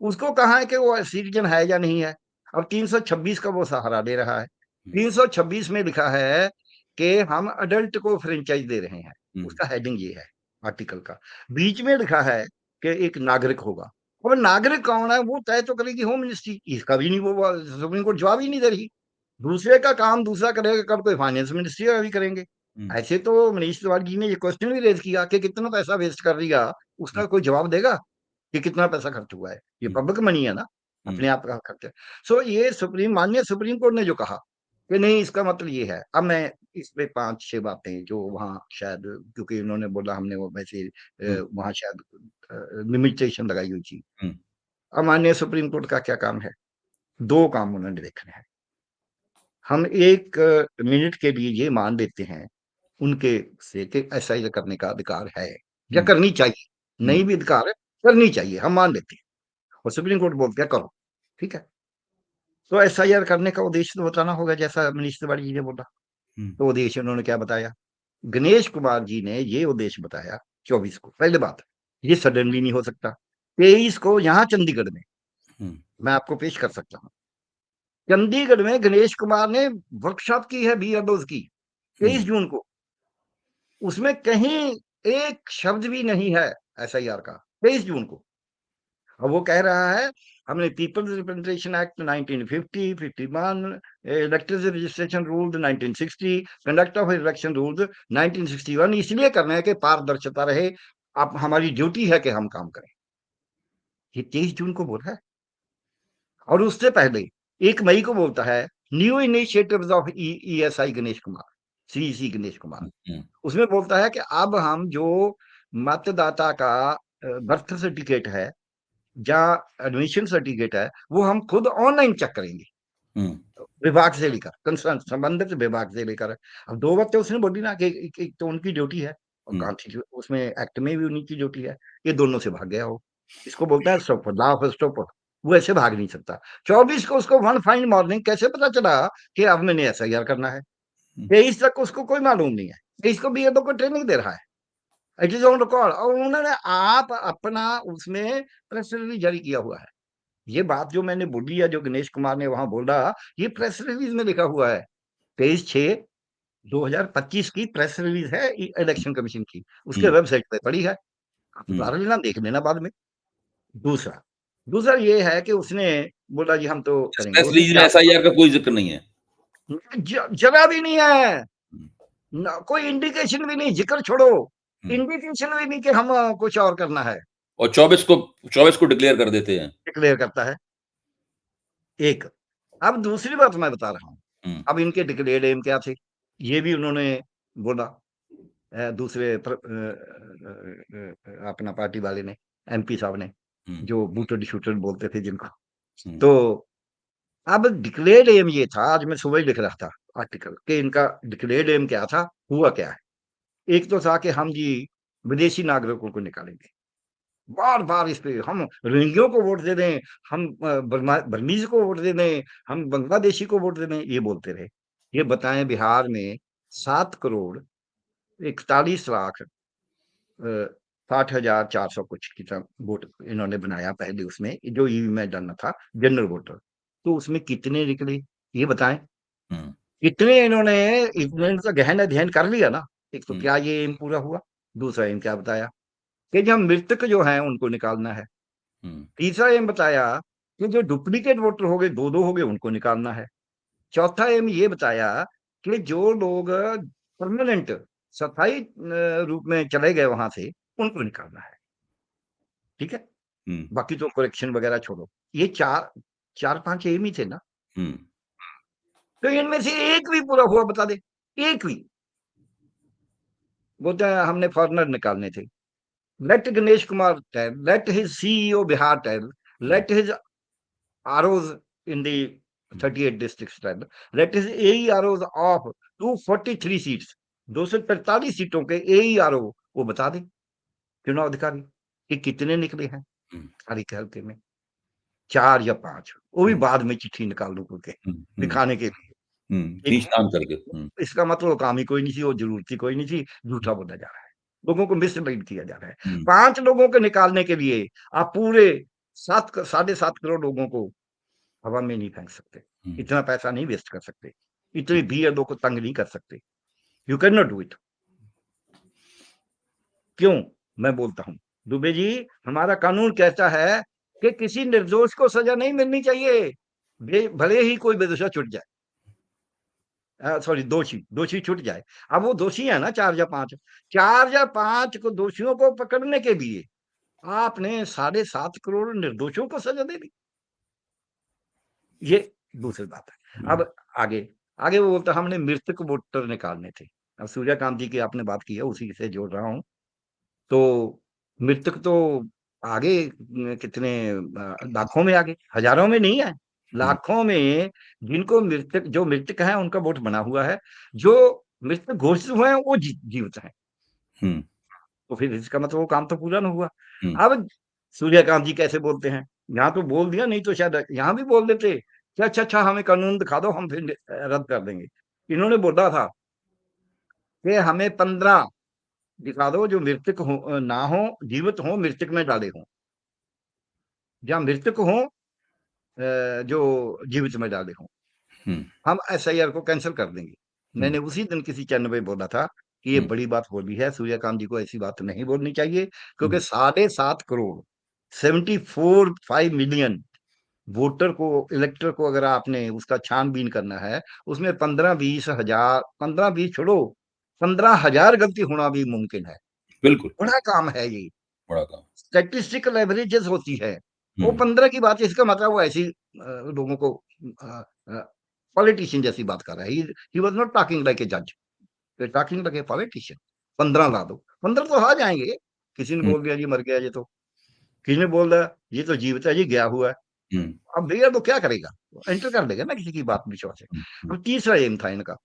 उसको कहा है कि वो सिटीजन है या नहीं है। अब 326 का वो सहारा ले रहा है। हुँ, 326 में लिखा है कि हम अडल्ट को फ्रेंचाइज दे रहे हैं। हुँ, उसका हेडिंग ये है आर्टिकल का। बीच में लिखा है कि एक नागरिक होगा। अब नागरिक कौन है, वो तय तो करेगी होम मिनिस्ट्री। इसका भी नहीं, वो सुप्रीम कोर्ट जवाब ही नहीं दे रही। दूसरे का काम दूसरा करेगा, कब कोई फाइनेंस मिनिस्ट्री का भी करेंगे। हुँ, ऐसे तो मनीष तिवारी जी ने ये क्वेश्चन भी रेज किया कि कितना पैसा वेस्ट कर दिया, हुँ, उसका कोई जवाब देगा कि कितना पैसा खर्च हुआ है। ये हुँ, पब्लिक मनी है ना, हुँ, अपने आप का खर्च है। सो ये माननीय सुप्रीम कोर्ट ने जो कहा कि नहीं, इसका मतलब ये है। अब मैं इस पे 5-6 बातें जो वहाँ शायद, क्योंकि उन्होंने बोला हमने वो वैसे हुँ, वहाँ शायद लिमिटेशन लगाई हुई थी। हुँ, अब माननीय सुप्रीम कोर्ट का क्या काम है? 2 काम उन्होंने देखने हैं। हम 1 मिनट के लिए ये मान लेते हैं उनके से कि ऐसा करने का अधिकार है या हुँ, करनी चाहिए। हुँ, नहीं भी अधिकार है, करनी चाहिए, हम मान लेते हैं। और सुप्रीम कोर्ट बोलता है करो, ठीक है। तो एसआईआर करने का उद्देश्य तो बताना होगा, जैसा मनीष तिवारी जी ने बोला। हुँ, तो उद्देश्य उन्होंने क्या बताया? गणेश कुमार जी ने ये उद्देश्य बताया 24 को। पहले बात, ये सडनली नहीं हो सकता। 23 को यहाँ चंडीगढ़ में हुँ, मैं आपको पेश कर सकता हूँ। चंडीगढ़ में गणेश कुमार ने वर्कशॉप की है बीएलओ की, हुँ, 23 जून को। उसमें कहीं एक शब्द भी नहीं है एसआईआर का, 23 जून को। और वो कह रहा है हमने peoples representation act 1950, 51, electors registration rules 1960, conduct of election rules 1961 इसलिए करना है कि पारदर्शिता रहे। अब हमारी ड्यूटी है कि हम काम करें। ये 23 जून को बोला है। और उससे पहले 1 मई को बोलता है new initiatives of ESI Ganesh Kumar, CEC Ganesh Kumar. हुँ, हुँ, उसमें बोलता है कि अब हम जो मतदाता का बर्थ सर्टिफिकेट है या एडमिशन सर्टिफिकेट है, वो हम खुद ऑनलाइन चेक करेंगे, हुँ, विभाग से लेकर, कंसर्न संबंधित विभाग से लेकर। अब 2 बातें उसने बोली ना कि एक तो उनकी ड्यूटी है, और गांधी जी उसमें एक्ट में भी उन्हीं की ड्यूटी है, ये दोनों से भाग गया वो। इसको बोलते हैं स्टॉपर, लॉ ऑफ स्टॉपर। वो ऐसे भाग नहीं सकता। 24 को उसको वन फाइन मॉर्निंग कैसे पता चला कि अब मैंने एसआईआर करना है? 23 तक उसको कोई मालूम नहीं है। 23 को बीएलओ को ट्रेनिंग दे रहा है। इट इज ऑन रिकॉर्ड, और उन्होंने आप अपना उसमें प्रेस रिलीज जारी किया हुआ है। ये बात जो मैंने बोली है, जो गणेश कुमार ने वहां बोला, ये प्रेस रिलीज में लिखा हुआ है। 23/6/2025 की प्रेस रिलीज है इलेक्शन कमीशन की, उसके वेबसाइट पे पड़ी है। आप उतार लेना, देख लेना बाद में। दूसरा दूसरा ये है कि उसने बोला जी हम तो इस करेंगे, प्रेस उसने रिलीज में क्या एसआईआर का कोई जिक्र नहीं है। जरा भी नहीं है। हुँ, कोई इंडिकेशन भी नहीं, जिक्र छोड़ो, हुँ। इंडिकेशन भी नहीं कि हम कुछ और करना है, और 24 को डिक्लेयर कर देते हैं। डिक्लेयर करता है। एक, अब दूसरी बात मैं बता रहा हूँ। हुँ, अब इनके डिक्लेयर्ड एम क्या थे, ये भी उन्होंने बोला। दूसरे अपना पार्टी वाले ने, एमपी साहब ने, हुँ, जो बूटड शूटर बोलते थे जिनको। हुँ, तो अब डिक्लेयर्ड एम ये था, आज मैं सुबह ही लिख रहा था आर्टिकल, कि इनका डिक्लेयर्ड एम क्या था, हुआ क्या है। एक तो था कि हम जी विदेशी नागरिकों को निकालेंगे। बार बार इस पे हम रोहिंग्यों को वोट दे दें, हम बर्मीज को वोट दे दें, हम बांग्लादेशी को वोट दे दें, ये बोलते रहे। ये बताएं बिहार में 7,41,लाख 60,400 कुछ की तरह वोट इन्होंने बनाया पहले, उसमें जो ईवी में डालना था जनरल वोटर, तो उसमें कितने निकले ये बताएं। हुँ, कितने इन्होंने, इन्होंने गहन अध्ययन कर लिया ना। एक तो हुँ, क्या ये एम पूरा हुआ, दूसरा एम क्या बताया कि जब मृतक जो है उनको निकालना है। हुँ, तीसरा एम बताया कि जो डुप्लीकेट वोटर हो गए, दो दो हो गए, उनको निकालना है। चौथा एम ये बताया कि जो लोग परमानेंट स्थायी रूप में चले गए वहां से, उनको निकालना है। ठीक है, हुँ, बाकी तो करेक्शन वगैरह छोड़ो। ये चार चार पांच एम ही थे ना। हुँ, तो इनमें से एक भी पूरा हुआ बता दे, एक भी। बोलते हैं हमने फॉरनर निकालने थे। Let Ganesh Kumar tell, let his CEO Bihar tell, hmm, let his ROs in the hmm, 38 districts tell, let his AEROs of 243 seats, 243 सीटों के AERO वो बता दें, चुनाव अधिकारी, कि कितने निकले हैं हुँ, तारीख हल्के में, 4 या 5, वो भी हुँ, बाद में चिट्ठी निकाल दो करके हुँ, हुँ, दिखाने के लिए। हुँ, ठीक है, खींचतान करके। हुँ, इसका मतलब काम ही कोई नहीं थी, वो जरूरत ही कोई नहीं थी, झूठा बोला जा रहा है, लोगों को मिसलीड किया जा रहा है। हुँ, 5 लोगों को निकालने के लिए आप पूरे 7.5 करोड़ लोगों को हवा में नहीं फेंक सकते, हुँ, इतना पैसा नहीं वेस्ट कर सकते, इतनी बीएलओ को तंग नहीं कर सकते। You can not do it. क्यों? मैं बोलता हूं, दुबे जी, हमारा कानून कहता है कि किसी निर्दोष को सजा नहीं मिलनी चाहिए, भले ही कोई बेदोषा छुट जाए, सॉरी दोषी दोषी छूट जाए। अब वो दोषी है ना 4 या 5, 4 या 5 को दोषियों को पकड़ने के लिए आपने 7.5 करोड़ निर्दोषों को सजा दे दी। ये दूसरी बात है। हुँ, अब आगे आगे वो बोलता हमने मृतक वोटर निकालने थे। अब सूर्यकांत जी की आपने बात की है, उसी से जोड़ रहा हूँ। तो मृतक तो आगे कितने लाखों में आगे, हजारों में नहीं है, हुँ, लाखों में। जिनको मृतक, जो मृतक है उनका वोट बना हुआ है, जो मृतक घोषित हुए हैं वो जीवित हैं। हुँ, तो फिर इसका मतलब वो काम तो पूरा ना हुआ। हुँ, अब सूर्यकांत जी कैसे बोलते हैं, यहाँ तो बोल दिया, नहीं तो शायद यहाँ भी बोल देते कि अच्छा अच्छा हमें कानून दिखा दो, हम फिर रद्द कर देंगे। इन्होंने बोला था कि हमें 15 दिखा दो जो मृतक हो, ना हो, जीवित हो, मृतक में डाले हों, या मृतक हो जो जीवित में डाले हों, हुँ, हम एसआईआर को कैंसिल कर देंगे। हुँ, मैंने उसी दिन किसी चैनल पे बोला था कि ये हुँ, बड़ी बात बोली है, सूर्यकांत जी को ऐसी बात नहीं बोलनी चाहिए, हुँ, क्योंकि 7.5 करोड़ 74.5 मिलियन वोटर को, इलेक्टर को अगर आपने उसका छानबीन करना है, उसमें 15-20 हजार, 15-20 छोड़ो, 15,000 गलती होना भी मुमकिन है। बिल्कुल, बड़ा काम है ये। बड़ा काम। स्टैटिस्टिकल एवरेजेस होती है, वो हुँ, 15 की बात है, इसका मतलब वो ऐसी लोगों को पॉलिटिशियन जैसी बात कर रहा है। He was not talking like a जज, टॉकिंग लाइक ए पॉलिटिशियन। 15 ला दो, 15 तो आ जाएंगे। किसी ने हुँ, बोल दिया जी मर गया ये तो, किसी ने बोल दिया ये तो जीवित है जी, गया हुआ है। हुँ, अब भैया तो क्या करेगा, एंटर कर देगा ना किसी की बात विश्वास से। हुँ, हुँ, अब तीसरा एम था इनका,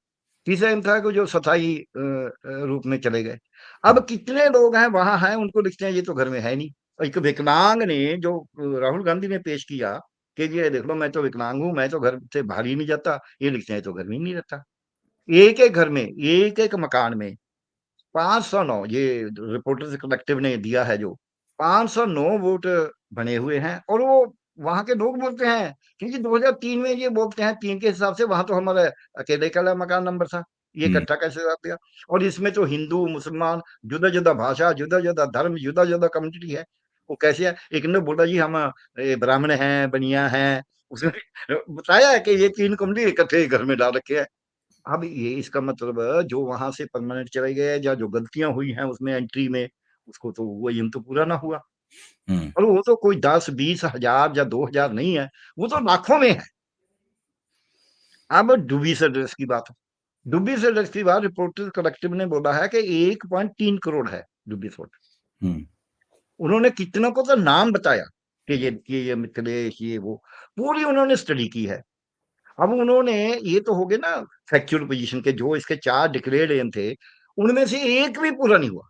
तीसरा एम था कि जो स्थायी रूप में चले गए। हुँ, अब कितने लोग हैं वहां हैं, उनको लिखते हैं ये तो घर में है नहीं। और एक विकलांग ने जो राहुल गांधी ने पेश किया कि ये देख लो मैं तो विकलांग हूं, मैं तो घर से बाहर ही नहीं जाता, ये लिखते हैं तो घर में ही नहीं रहता। एक एक घर में, एक एक मकान में 509, ये रिपोर्टर्स कलेक्टिव ने दिया है जो 509 वोट बने हुए हैं। और वो वहां के लोग बोलते हैं कि जी 2003 में ये बोलते हैं 3 के हिसाब से, वहां तो हमारा अकेले का मकान नंबर था, ये हुँ, इकट्ठा कैसे आ गया। और इसमें तो हिंदू मुसलमान, जुदा जुदा भाषा, जुदा जुदा धर्म, जुदा जुदा कम्युनिटी है। वो कैसे है, एक ने बोला जी हम ब्राह्मण हैं, बनिया हैं, उसने बताया है कि ये 3 कम्युनिटी इकट्ठे घर में डाल रखे हैं। अब ये इसका मतलब जो वहां से परमानेंट चले गए या जो गलतियां हुई हैं उसमें एंट्री में, उसको तो वो एम तो पूरा ना हुआ। हुँ। और वो तो कोई 10-20 हजार या 2 हजार नहीं है, वो तो लाखों में है। अब डुबी से ड्रेस की बात, डुबी से ड्रेस की बात रिपोर्टर्स कलेक्टिव ने बोला है कि 1.3 करोड़ है डुबी सोल्ट। हुँ। उन्होंने कितनों को तो नाम बताया कि ये मिथिलेश, ये वो, पूरी उन्होंने स्टडी की है। अब उन्होंने, ये तो हो गए ना फैक्चुअल पोजीशन के, जो इसके 4 डिक्लेयर्ड एम थे, उनमें से एक भी पूरा नहीं हुआ,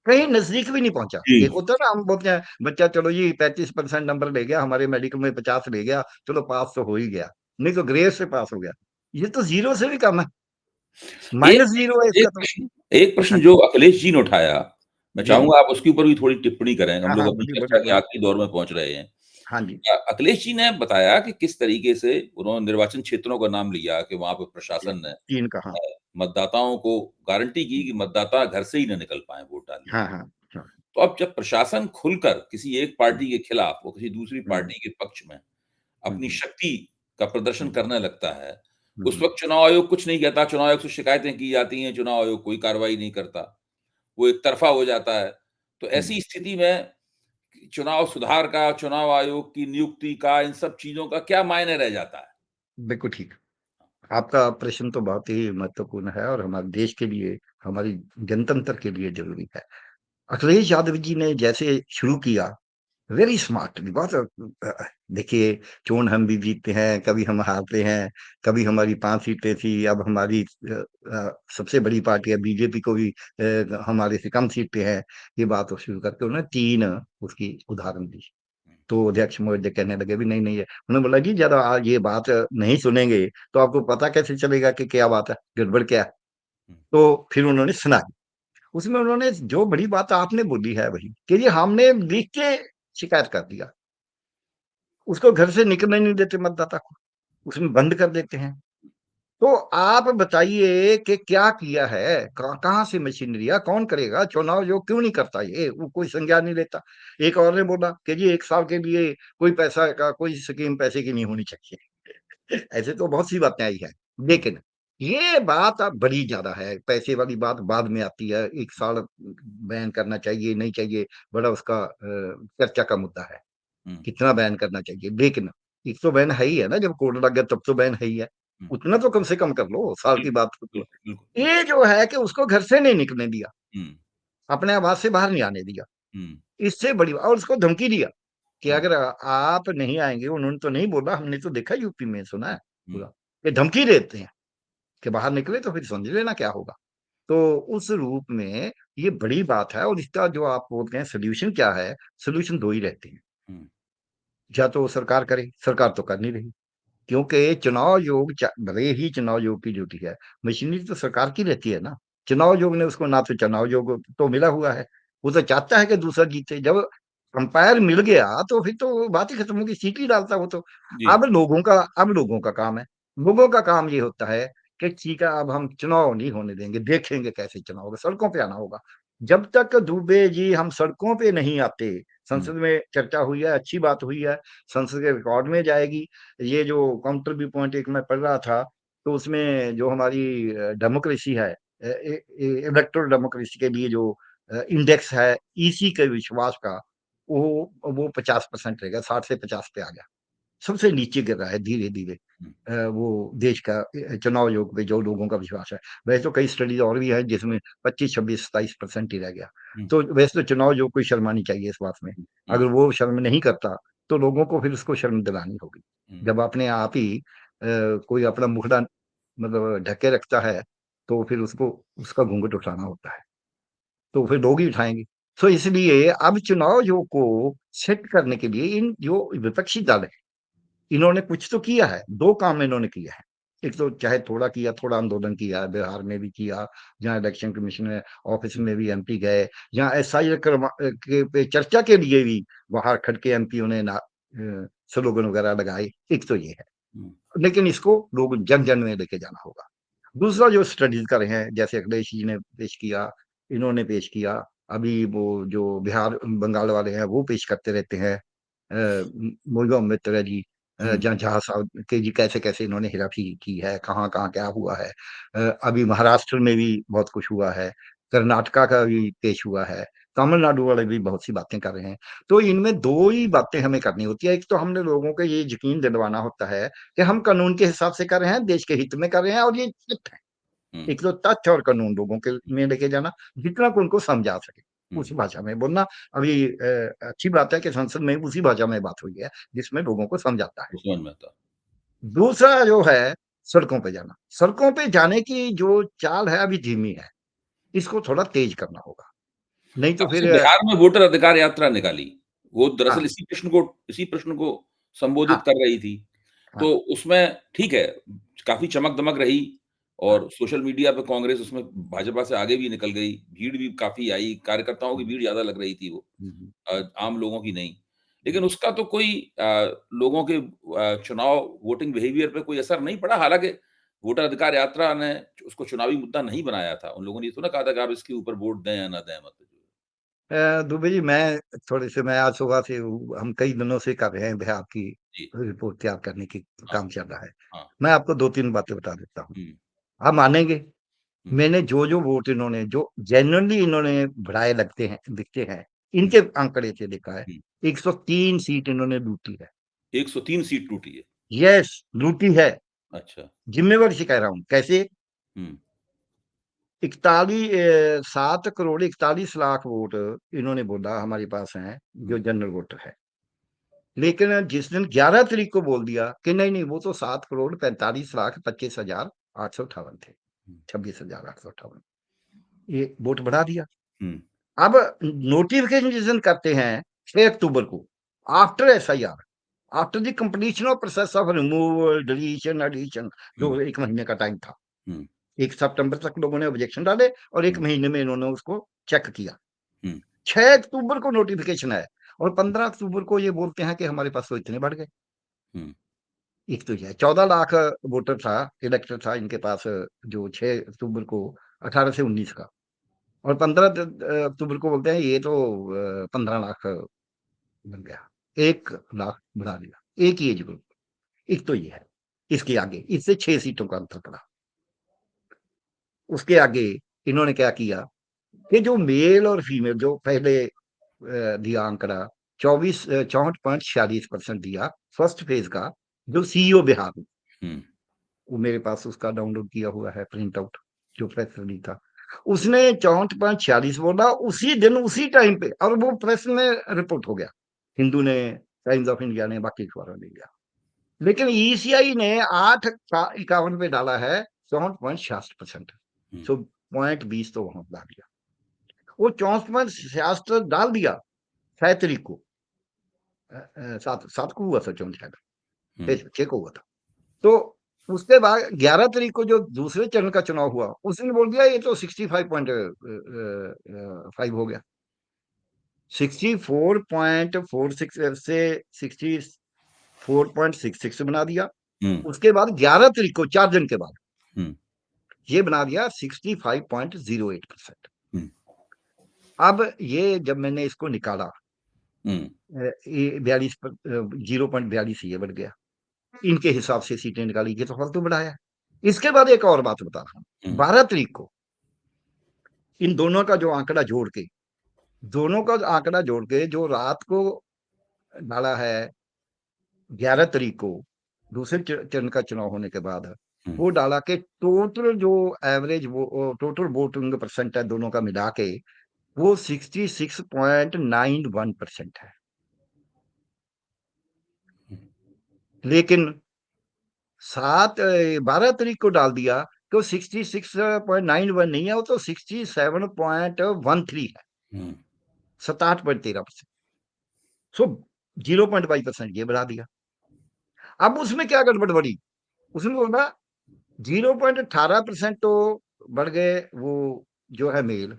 कहीं नजदीक भी नहीं पहुंचा। एक जी, होता है ना, हम बोलते हैं बच्चा चलो जी 35% नंबर ले गया, हमारे मेडिकल में 50 ले गया, चलो पास तो हो ही गया, नहीं तो ग्रेस से पास हो गया। ये तो जीरो से भी कम है, एक -0 है इसका तो। एक प्रश्न हाँ जो अखिलेश जी ने उठाया, मैं जी, चाहूँगा आप उसके ऊपर भी थोड़ी टिप्पणी करें, हम हाँ लोग हाँ, अपनी बोलिए चर्चा बोलिए के बोलिए। आखिरी दौर में पहुँच रहे हैं। हाँ जी। अखिलेश जी ने बताया कि किस तरीके से उन्होंने निर्वाचन क्षेत्रों का नाम लिया कि वहाँ पे प्रशासन ने 3 का, हाँ। मतदाताओं को गारंटी की कि मतदाता घर से ही ना निकल पाएँ वोट डालने हाँ के लिए। हाँ हाँ। तो अब जब प्रशासन खुलकर किसी एक पार्टी के खिलाफ और किसी दूसरी हम्म, पार्टी के पक्ष में हम्म, अपनी हम्म, शक्ति का प्रदर्शन हम्म, करने लगता है, उस हम्म, वक़्त चुनाव आयोग कुछ नहीं कहता, चुनाव आयोग से शिकायतें की जाती हैं, चुनाव आयोग कोई कार्रवाई नहीं करता, वो एक तरफ़ा हो जाता है। तो हम्म। ऐसी स्थिति में चुनाव सुधार का, चुनाव आयोग की नियुक्ति का, इन सब चीज़ों का क्या मायने रह जाता है? बिल्कुल ठीक। आपका प्रश्न तो बहुत ही महत्वपूर्ण है और हमारे देश के लिए, हमारी जनतंत्र के लिए जरूरी है। अखिलेश यादव जी ने जैसे शुरू किया, वेरी स्मार्टली, बहुत देखिए, चुन हम भी जीतते हैं, कभी हम हारते हैं, कभी हमारी 5 सीटें थी, अब हमारी सबसे बड़ी पार्टी है बीजेपी को भी हमारे से कम सीटें हैं। ये बात वो शुरू करके उन्होंने 3 उसकी उदाहरण दी। तो अध्यक्ष महोदय कहने लगे भी नहीं नहीं है, उन्होंने बोला कि जब ये बात नहीं सुनेंगे तो आपको पता कैसे चलेगा कि क्या बात है, गड़बड़ क्या है। हुँ, तो फिर उन्होंने सुनाई। उसमें उन्होंने जो बड़ी बात आपने बोली है वही, कि जी हमने लिख के शिकायत कर दिया, उसको घर से निकलने नहीं देते मतदाता को, उसमें बंद कर देते हैं। तो आप बताइए कि क्या किया है, कहाँ से मशीनरी है, कौन करेगा चुनाव, जो क्यों नहीं करता, ये वो कोई संज्ञान नहीं लेता। एक और ने बोला कि जी 1 साल के लिए कोई पैसा का कोई स्कीम पैसे की नहीं होनी चाहिए। ऐसे तो बहुत सी बातें आई हैं, हुँ, लेकिन ये बात अब बड़ी ज्यादा है, पैसे वाली बात बाद में आती है। 1 साल बैन करना चाहिए नहीं चाहिए, बड़ा उसका चर्चा का मुद्दा है, हुँ, कितना बैन करना चाहिए। लेकिन एक तो बैन है ही है ना, जब कोर्ट लग गया तब तो बैन है ही है। हुँ। उतना तो कम से कम कर लो, साल की बिल्कुल, बात तो। बिल्कुल, बिल्कुल, बिल्कुल। ये जो है कि उसको घर से नहीं निकलने दिया, हुँ, अपने आवाज से बाहर नहीं आने दिया, हुँ, इससे बड़ी, और उसको धमकी दिया कि हुँ, अगर आप नहीं आएंगे, उन्होंने तो नहीं बोला, हमने तो देखा यूपी में, सुना है हुँ, पूरा, ये धमकी देते हैं कि बाहर निकले तो फिर समझ लेना क्या होगा। तो उस रूप में ये बड़ी बात है। और इसका जो आप बोलते हैं सोल्यूशन क्या है, सोल्यूशन 2 ही रहते हैं। हुँ, या तो सरकार करे, सरकार तो कर नहीं रही, क्योंकि चुनाव आयोग भले ही चुनाव आयोग की ड्यूटी है, मशीनरी तो सरकार की रहती है ना। चुनाव आयोग ने उसको ना, तो चुनाव आयोग तो मिला हुआ है, वो तो चाहता है कि दूसरा जीते। जब अंपायर मिल गया तो फिर तो बात ही खत्म होगी, सीट ही डालता वो तो। जी, अब लोगों का काम है, लोगों का काम ये होता है कि ठीक है अब हम चुनाव नहीं होने देंगे, देखेंगे कैसे चुनाव होगा, सड़कों पे आना होगा। जब तक दुबे जी हम सड़कों पे नहीं आते, हुँ, संसद में चर्चा हुई है, अच्छी बात हुई है, संसद के रिकॉर्ड में जाएगी। ये जो काउंटर व्यू पॉइंट एक मैं पढ़ रहा था, तो उसमें जो हमारी डेमोक्रेसी है, इलेक्टोरल डेमोक्रेसी के लिए जो इंडेक्स है ईसी के विश्वास का, वो 50% रह गया, 60 से 50 पे आ गया, सबसे नीचे गिर रहा है धीरे धीरे। हुँ, वो देश का चुनाव आयोग पे जो लोगों का विश्वास है। वैसे तो कई स्टडीज और भी है जिसमें 25, 26, 27% ही रह गया। हुँ, तो वैसे तो चुनाव आयोग को शर्मा नहीं चाहिए इस बात में। हुँ, हुँ, अगर वो शर्म नहीं करता तो लोगों को फिर उसको शर्म दिलानी होगी। हुँ, जब अपने आप ही कोई अपना मुखड़ा मतलब ढक के रखता है, तो फिर उसको उसका घूंघट उठाना होता है, तो फिर लोग ही उठाएँगे। तो इसलिए अब चुनाव जो को सेट करने के लिए इन जो विपक्षी दल है, इन्होंने कुछ तो किया है, 2 काम इन्होंने किया है। एक तो चाहे थोड़ा किया, थोड़ा आंदोलन किया, बिहार में भी किया, जहाँ इलेक्शन कमीशन ऑफिस में भी एमपी गए, जहाँ एसआईआर के पे चर्चा के लिए भी बाहर खड़ के एमपीओ ने स्लोगन वगैरह लगाए, एक तो ये है। हुँ। लेकिन इसको लोग जन-जन में लेके जाना होगा। दूसरा जो स्टडीज़ कर रहे हैं, जैसे अखिलेश जी ने पेश किया, इन्होंने पेश किया, अभी वो जो बिहार बंगाल वाले हैं, वो पेश करते रहते हैं। मुर्गम मित्र जी, हुँ, जहाँ झा साहब के जी कैसे-कैसे इन्होंने हेरा-फेरी की है, कहाँ-कहाँ क्या हुआ है। अभी महाराष्ट्र में भी बहुत कुछ हुआ है, कर्नाटका का भी पेश हुआ है, तमिलनाडु वाले भी बहुत सी बातें कर रहे हैं। तो इनमें 2 ही बातें हमें करनी होती है, एक तो हमने लोगों को ये यकीन दिलवाना होता है कि हम कानून के हिसाब से कर रहे हैं, देश के हित में कर रहे हैं और ये तथ्य है। हुँ, एक तो तथ्य और कानून लोगों के में लेके जाना, जितना को उनको समझा सके, हुँ। उस भाषा में बोलना। अभी अच्छी बात है कि संसद में उसी भाषा में बात हुई है, जिसमें लोगों को समझाता है। वो समझ में आता। दूसरा जो है, सड़कों पे जाना। सड़कों पे जाने की जो चाल है अभी धीमी है, इसको थोड़ा तेज़ करना होगा, नहीं तो अब फिर जैसे बिहार में वोटर अधिकार यात्रा निकाली, वो दरअसल हाँ, इसी प्रश्न को हाँ, संबोधित कर रही थी। हाँ, तो उसमें ठीक है, काफ़ी चमक-दमक रही हाँ। और सोशल मीडिया पे कांग्रेस उसमें भाजपा से आगे भी निकल गई, भीड़ भी काफ़ी आई, कार्यकर्ताओं की हुँ, भीड़ ज़्यादा लग रही थी वो, हुँ, हुँ, आम लोगों की नहीं। हुँ। लेकिन उसका तो कोई लोगों के चुनाव वोटिंग बिहेवियर पे कोई असर नहीं पड़ा, हालाँकि वोटर अधिकार यात्रा ने उसको चुनावी मुद्दा नहीं बनाया था। उन लोगों ने ये तो ना कहा था कि आप इसके ऊपर वोट दें या ना दें मत। दुबे जी, मैं थोड़े-से मैं आज सुबह से हम कई दिनों से कर रहे हैं बिहार की जी, रिपोर्ट तैयार करने की हाँ, काम चल रहा है। हाँ। मैं आपको 2-3 बातें बता देता हूँ। हुँ, आप मानेंगे, हुँ, मैंने जो-जो वोट इन्होंने जो जेन्युइनली इन्होंने बढ़ाए लगते हैं दिखते हैं, हुँ, इनके आंकड़े से देखा है, हुँ। 103 सीट इन्होंने लूटी है। 103 सीट टूटी है। येस, लूटी है। अच्छा। ज़िम्मेवारी से कह रहा हूँ। कैसे? हुँ, 7 करोड़ 41 लाख वोट इन्होंने बोला हमारे पास हैं, जो हुँ, जनरल वोटर है। लेकिन जिस दिन 11 तारीख को बोल दिया कि नहीं, वो तो 7 करोड़ 45 लाख 25 हज़ार 858 थे, हुँ, 26,858 ये वोट बढ़ा दिया। हुँ, अब नोटिफ़िकेशन जिस दिन करते हैं 6 अक्टूबर को, after SIR, after the completion of process of removal, deletion, addition, हुँ, जो 1 महीने का टाइम था। हुँ, 1 सितंबर तक लोगों ने ऑब्जेक्शन डाले और 1 हुँ, महीने में इन्होंने उसको चेक किया। हुँ, 6 अक्टूबर को नोटिफ़िकेशन है और 15 अक्टूबर को ये बोलते हैं कि हमारे पास तो इतने बढ़ गए। हुँ, एक तो ये है 14 लाख वोटर था, इलेक्टर था इनके पास, जो 6 अक्टूबर को 18 से 19 का, और 15 अक्टूबर को बोलते हैं ये तो 15 लाख बन गया। 1 लाख बढ़ा दिया, एक ही एज ग्रुप। एक तो ये है। इसके आगे, इससे 6 सीटों का अंतर पड़ा। उसके आगे इन्होंने क्या किया कि जो मेल और फीमेल जो पहले दिया आंकड़ा 64.46% दिया फर्स्ट फेज़ का, जो सीईओ बिहार में, हुँ, वो मेरे पास उसका डाउनलोड किया हुआ है प्रिंट आउट, जो प्रेस रिलीज़ था। उसने 64.46 बोला उसी दिन, उसी टाइम पे, और वो प्रेस में रिपोर्ट हो गया। हिंदू ने, टाइम्स ऑफ इंडिया ने, बाकी अखबारों ने लिया। लेकिन ईसीआई ने 8 का 51 पे डाला है 64.66%। हुँ, सो पॉइंट 20 तो वहाँ डाल दिया। वो 64.66 डाल दिया 6 तारीख को। 7 को हुआ था चुनाव शायद, हुँ, 6 को हुआ था। तो उसके बाद 11 तारीख को जो दूसरे चरण का चुनाव हुआ, उसने बोल दिया ये तो 65 हो गया। 64.46 से 64.66 बना दिया। हुँ, उसके बाद 11 तारीख को 4 दिन के बाद हुँ, ये बना दिया 65.08%। हुँ, अब ये जब मैंने इसको निकाला, हुँ, ये 0.42 ये बढ़ गया। इनके हिसाब से सीटें निकाली, ये तो फालतू बढ़ाया। इसके बाद एक और बात बता रहा हूँ, हुँ, 12 तारीख को इन दोनों का जो आंकड़ा जोड़ के, दोनों का आंकड़ा जोड़ के जो रात को डाला है 11 तारीख को, दूसरे चरण का चुनाव होने के बाद, हुँ, वो डाला कि टोटल जो एवरेज वो टोटल वोटिंग परसेंट है दोनों का मिला के, वो 66.91% है। हुँ, लेकिन 12 तारीख को डाल दिया तो 66.91 नहीं है, वो तो 67.13 है, हुँ। 67.13%। सो 0.5% ये बढ़ा दिया। अब उसमें क्या गड़बड़ बढ़ी? उसमें बोला 0.18% तो बढ़ गए वो जो है मेल,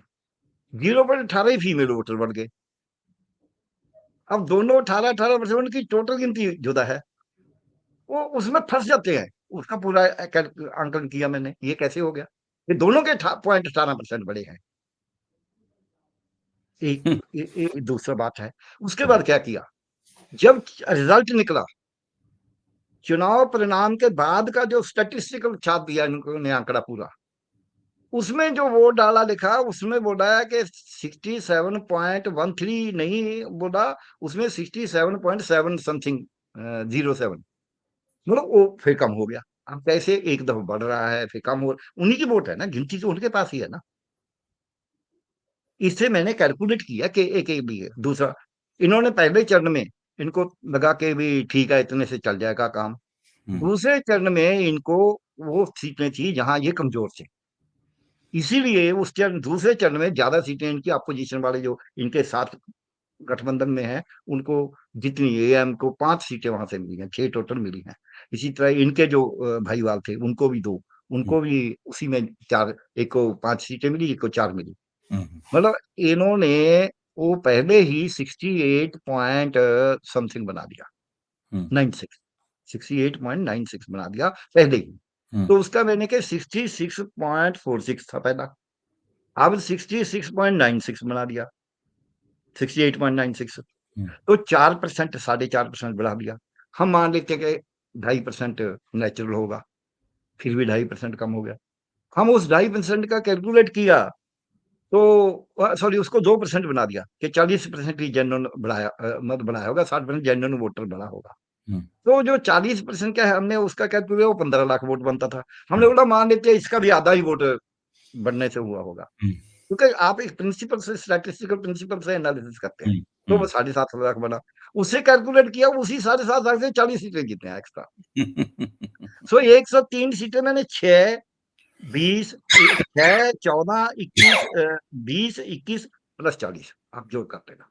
0.18 ही फीमेल वोटर बढ़ गए। अब दोनों 18% उनकी टोटल गिनती जुदा है, वो उसमें फंस जाते हैं। उसका पूरा आंकलन किया मैंने, ये कैसे हो गया? ये दोनों के 0.18% बढ़े हैं। एक हुँ, दूसरा बात है। उसके हुँ, बाद क्या किया, जब रिजल्ट निकला, चुनाव परिणाम के बाद का जो स्टैटिस्टिकल छाप दिया इन्होंने आंकड़ा पूरा, उसमें जो वोट डाला लिखा, उसमें बोला है कि 67.13 नहीं बोला, उसमें 67.7 समथिंग 07, मतलब वो फिर कम हो गया। अब कैसे एक दफा बढ़ रहा है फिर कम हो, उन्हीं की वोट है ना, गिनती तो उनके पास ही है ना। इससे मैंने कैलकुलेट किया कि एक एक भी है। दूसरा, इन्होंने पहले चरण में इनको लगा के भी ठीक है इतने से चल जाएगा काम। हुँ, दूसरे चरण में इनको वो सीटें थी जहां ये कमजोर थे, इसीलिए उस चरण दूसरे चरण में ज्यादा सीटें इनकी अपोजिशन वाले जो इनके साथ गठबंधन में है, उनको जितनी एएम को 5 सीटें वहां से मिली हैं, 6 टोटल मिली हैं। इसी तरह इनके जो भाईवाल थे उनको भी 2, हुँ, उनको भी उसी में 4, एक को 5 सीटें मिली, एक को 4 मिली। हुँ, हुँ, मतलब इन्होंने वो पहले ही 68 पॉइंट समथिंग बना दिया, हुँ, 96, 68.96 बना दिया पहले ही। हुँ, तो उसका मैंने कहा 66.46 था पहला, अब 66.96 बना दिया, 68.96। हुँ, तो 4%, 4.5% बढ़ा दिया। हम मान लेते हैं कि 2.5% नेचुरल होगा, फिर भी 2.5% कम हो गया। हम उस 2.5% का कैलकुलेट किया, तो सॉरी उसको 2% बना दिया कि 40% ही जेन्युइन बढ़ाया, मत बढ़ाया होगा, 60% जेन्युइन वोटर बढ़ा होगा। हुँ, तो जो 40% का है, हमने उसका कैलकुलेट, वो 15 लाख वोट बनता था। हमने हुँ, बोला मान लेते हैं इसका भी आधा ही वोट बढ़ने से हुआ होगा, हुँ, क्योंकि आप एक प्रिंसिपल से, स्टैटिस्टिकल प्रिंसिपल से एनालिसिस करते हैं। हुँ, तो हुँ। वो 7.5 लाख बना, उससे कैलकुलेट किया, उसी 7.5 लाख से 40 सीटें जीते हैं एक्स्ट्रा। सो 103 सीटें मैंने 6, 20, 6, 14, 21, 20, 21 प्लस 40 आप जोड़ कर लेना।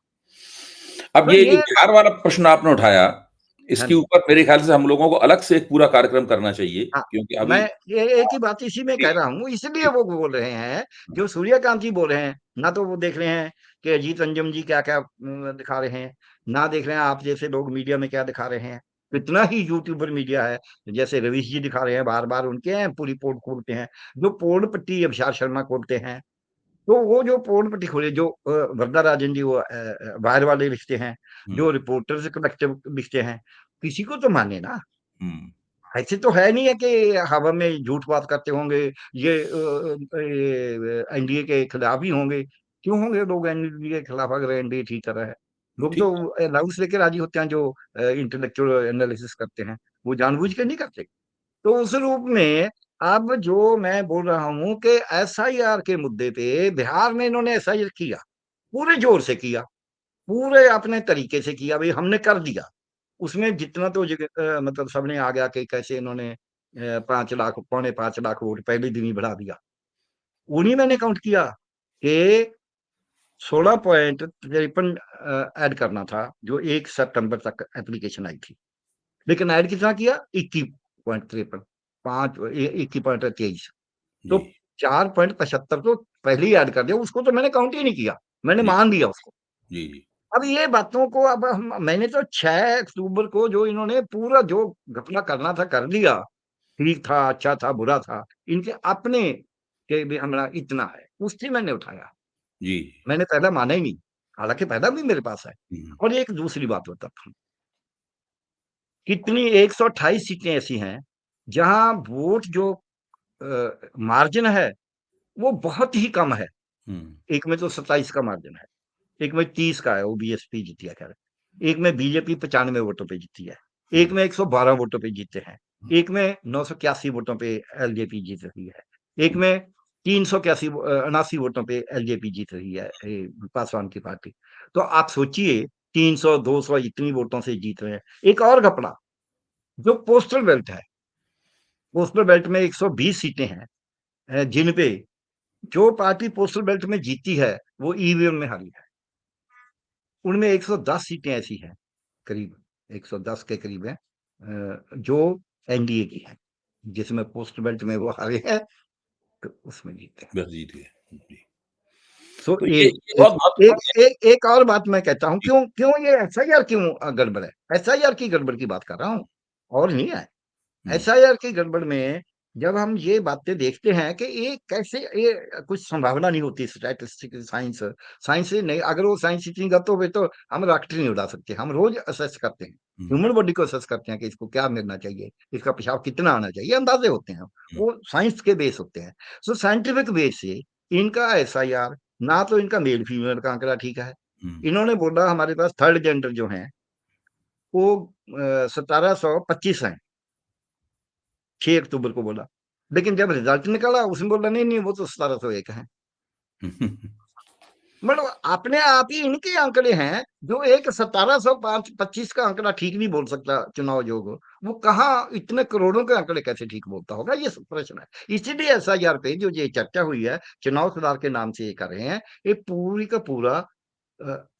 अब तो ये जो ये, बिहार वाला प्रश्न आपने उठाया, हाँ इसके जी, ऊपर मेरे ख्याल से हम लोगों को अलग से एक पूरा कार्यक्रम करना चाहिए, हाँ, क्योंकि मैं अभी ये एक ही बात इसी में जी, कह रहा हूँ, इसलिए जी, वो बोल रहे हैं, हाँ, जो सूर्यकांत जी बोल रहे हैं, ना तो वो देख रहे हैं कि अजीत अंजुम जी क्या-क्या दिखा रहे हैं, ना देख रहे हैं आप जैसे लोग मीडिया में क्या दिखा रहे हैं। कितना ही यूट्यूबर मीडिया है, जैसे रवीश जी दिखा रहे हैं, बार-बार उनके हैं, पूरी पोल खोलते हैं। जो पोल पट्टी अभिषार शर्मा खोलते हैं, तो वो जो पोल पट्टी खोले, जो वरदा राजन जी वो वायर वाले लिखते हैं, हुँ, जो रिपोर्टर्स कलेक्टिव लिखते हैं, किसी को तो माने ना। हुँ, ऐसे तो है नहीं है कि हवा में झूठ बात करते होंगे, ये एनडीए के खिलाफ ही होंगे। क्यों होंगे लोग एनडीए के खिलाफ, अगर एनडीए ठीक कर रहा है? लोग तो ठीक है। अलाउंस लेके राजी होते हैं, जो इंटेलेक्चुअल एनालिसिस करते हैं, वो जानबूझ के नहीं करते। तो उस रूप में अब जो मैं बोल रहा हूँ कि एसआईआर के मुद्दे पे बिहार में इन्होंने एसआईआर किया, पूरे जोर से किया, पूरे अपने तरीके से किया, भाई हमने कर दिया। उसमें जितना तो मतलब सबने आ गया कि कैसे इन्होंने 5 लाख, पौने 5 लाख वोट पहले दिन ही बढ़ा दिया। उन्हीं मैंने काउंट किया कि 16.53 ऐड करना था, जो 1 सितंबर तक एप्लीकेशन आई थी। लेकिन ऐड कितना किया? 21.53, 5 ए 21.23, तो जी, 4.75 तो पहले ही ऐड कर दिया, उसको तो मैंने काउंट ही नहीं किया, मैंने जी, मान लिया उसको। जी, जी। अब ये बातों को, अब हम मैंने तो 6 अक्टूबर को जो इन्होंने पूरा जो घपला करना था कर लिया, ठीक था, अच्छा था, बुरा था, इनके अपने के भी हमारा इतना है, उससे मैंने उठाया। जी। मैंने पहला माना ही नहीं, हालाँकि पहला भी मेरे पास है। हुँ, और एक दूसरी बात बताता हूँ, कितनी 128 सीटें ऐसी हैं, जहाँ वोट जो मार्जिन है, वो बहुत ही कम है। हुँ, एक में तो 27 का मार्जिन है, एक में 30 का है, वो बीएसपी जीती है खैर। एक में बीजेपी 95 वोटों पे जीती है, हुँ, एक में 112 वोटों पे जीते हैं, एक में 981 वोटों पे एलजेपी जीत रही है, एक हुँ, में 381 79 वोटों पे एलजेपी जीत रही है, पासवान की पार्टी। तो आप सोचिए, 300-200 इतनी वोटों से जीत रहे हैं। एक और घपला, जो पोस्टल बैलेट है, पोस्टल बेल्ट में 120 सीटें हैं, जिन पे जो पार्टी पोस्टल बेल्ट में जीती है, वो ईवीएम में हारी है। उनमें 110 सीटें ऐसी हैं, करीब 110 के करीब हैं, जो एनडीए की हैं, जिसमें पोस्टल बेल्ट में वो हारे हैं, तो उसमें जीते हैं। बस जीत गए। जी। सो तो ए ये एक बहुत एक महत्वपूर्ण है। एक एक और बात मैं कहता हूँ, जी, क्यों क्यों ये एफआईआर क्यों गड़बड़ है? एसआईआर की गड़बड़ की बात कर रहा हूँ, और नहीं है। हुँ, एसआईआर की गड़बड़ में जब हम ये बातें देखते हैं कि ये कैसे, ये कुछ संभावना नहीं होती स्टैटिस्टिकल साइंस, साइंस से नहीं, अगर वो साइंस इतनी गलत हो गई तो हम रॉकेट नहीं उड़ा सकते। हम रोज असेस करते हैं, हुँ, ह्यूमन बॉडी को असेस करते हैं कि इसको क्या मिलना चाहिए, इसका पेशाब कितना आना चाहिए, अंदाजे होते हैं, हुँ, वो साइंस के बेस होते हैं। सो साइंटिफिक बेस से इनका एसआईआर, ना तो इनका मेल फीमेल का आंकड़ा ठीक है। हुँ, इन्होंने बोला हमारे पास थर्ड जेंडर जो है वो 1725 है, 6 अक्टूबर को बोला। लेकिन जब रिजल्ट निकला उसमें बोला नहीं, नहीं वो तो 1701 है। मतलब अपने आप ही इनके आंकड़े हैं, जो एक 1725 का आंकड़ा ठीक नहीं बोल सकता चुनाव आयोग, वो कहाँ इतने करोड़ों के आंकड़े कैसे ठीक बोलता होगा, ये सब प्रश्न है। इसीलिए एसआईआर पे जो ये चर्चा हुई है, चुनाव सुधार के नाम से ये कर रहे हैं, ये पूरी का पूरा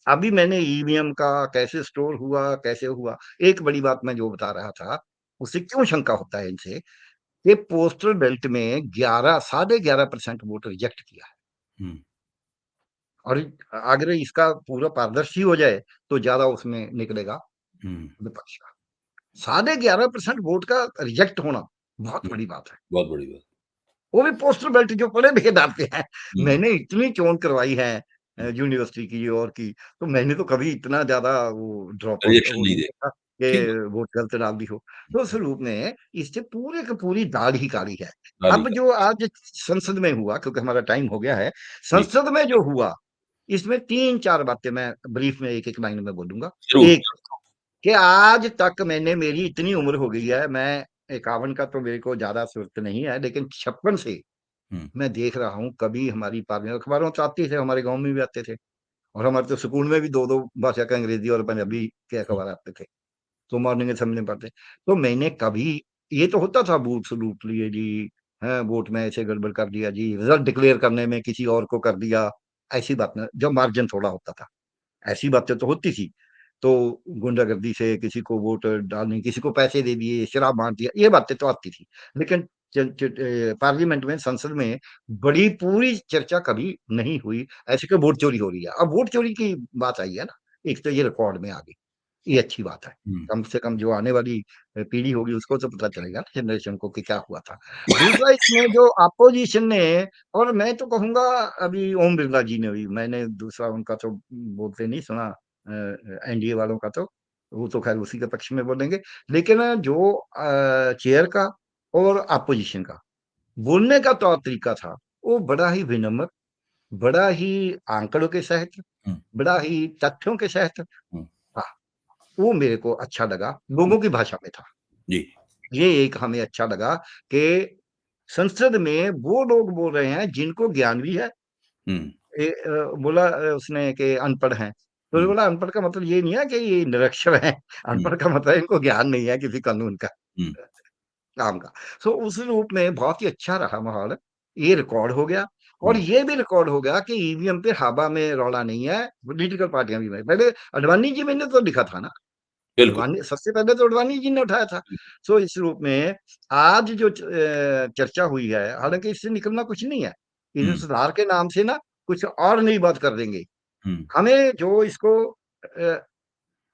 अभी मैंने ईवीएम का कैसे स्टोर हुआ, कैसे हुआ, एक बड़ी बात मैं जो बता रहा था, उससे क्यों शंका होता है इनसे, ये पोस्टल बेल्ट में 11 11.5% वोट रिजेक्ट किया है। हुँ, और अगर इसका पूरा पारदर्शी हो जाए तो ज्यादा उसमें निकलेगा हुँ, विपक्ष का। 11.5% वोट का रिजेक्ट होना बहुत हुँ, बड़ी बात है, बहुत बड़ी बात। वो भी पोस्टल बेल्ट जो पढ़े लिखे डालते हैं। हुँ, मैंने इतनी चोन करवाई है हुँ, यूनिवर्सिटी की और की, तो मैंने तो कभी इतना ज्यादा वो ड्रॉप आउट रिएक्शन वो नहीं नहीं दें। देखा ठीक कि वोट गलत डाल दी हो। तो उस रूप में इससे पूरे की पूरी दाल ही काली है। गाली अब का। जो आज संसद में हुआ, क्योंकि हमारा टाइम हो गया है, जी, संसद में जो हुआ, इसमें 3-4 बातें मैं ब्रीफ में एक-एक लाइन में बोलूँगा। ज़रूर। एक, कि आज तक मेरी इतनी उम्र हो गई है, मैं 51 का तो मेरे को ज़्यादा सुर्त नहीं है, लेकिन 56 से हुँ, मैं देख रहा हूँ, कभी हमारी पार्लियामेंट अखबारों में तो आते थे, हमारे गाँव में भी आते थे, और हमारे तो स्कूल में भी 2-2 भाषा का अंग्रेज़ी और पंजाबी के हुँ, अखबार आते थे। तो मॉर्निंग असेंबली में पढ़ते। तो मैंने कभी, ये तो होता था बूथ लूट लिए जी, हैं, वोट में ऐसे गड़बड़ कर दिया जी, रिज़ल्ट डिक्लेयर करने में किसी और को कर दिया, ऐसी बात ना, जब मार्जिन थोड़ा होता था। ऐसी बातें तो होती थी। तो गुंडागर्दी से किसी को वोट डालने, किसी को पैसे दे दिए, शराब बाँट दिया, ये बातें तो आती थी। लेकिन पार्लियामेंट में, संसद में बड़ी पूरी चर्चा कभी नहीं हुई, ऐसे कि वोट चोरी हो रही है। अब वोट चोरी की बात आई है ना, एक तो ये रिकॉर्ड में आ गई, ये अच्छी बात है। हुँ, कम से कम जो आने वाली पीढ़ी होगी उसको तो पता चलेगा ना, जनरेशन को, कि क्या हुआ था। दूसरा इसमें जो अपोज़िशन ने, और मैं तो कहूँगा अभी ओम बिरला जी ने भी, मैंने दूसरा उनका तो बोलते नहीं सुना, एनडीए वालों का तो, वो तो ख़ैर उसी के पक्ष में बोलेंगे। लेकिन जो चेयर का और अपोज़िशन का बोलने का तौर-तरीका था, वो बड़ा ही विनम्र, बड़ा ही आंकड़ों के सहित, हुँ, बड़ा ही तथ्यों के सहित, हुँ, हाँ, वो मेरे को अच्छा लगा, हुँ, लोगों की भाषा में था। जी, ये एक हमें अच्छा लगा कि संसद में वो लोग बोल रहे हैं जिनको ज्ञान भी है। हुँ, बोला उसने कि अनपढ़ हैं। तो हुँ, बोला अनपढ़ का मतलब ये नहीं है कि ये निरक्षर हैं, हुँ, अनपढ़ का मतलब इनको ज्ञान नहीं है किसी कानून का, हुँ, काम का। सो उस रूप में बहुत ही अच्छा रहा माहौल। ये रिकॉर्ड हो गया, और हुँ, ये भी रिकॉर्ड हो गया कि ईवीएम पे हवा में रौला नहीं है, पॉलिटिकल पार्टियां भी नहीं। पहले अडवाणी जी मैंने तो लिखा था ना, बिल्कुल। अडवाणी सबसे पहले तो अडवाणी जी ने उठाया था। सो इस रूप में आज जो चर्चा हुई है, हालाँकि इससे निकलना कुछ नहीं है। हुँ, इस सुधार के नाम से ना कुछ और नई बात कर देंगे। हुँ, हमें जो इसको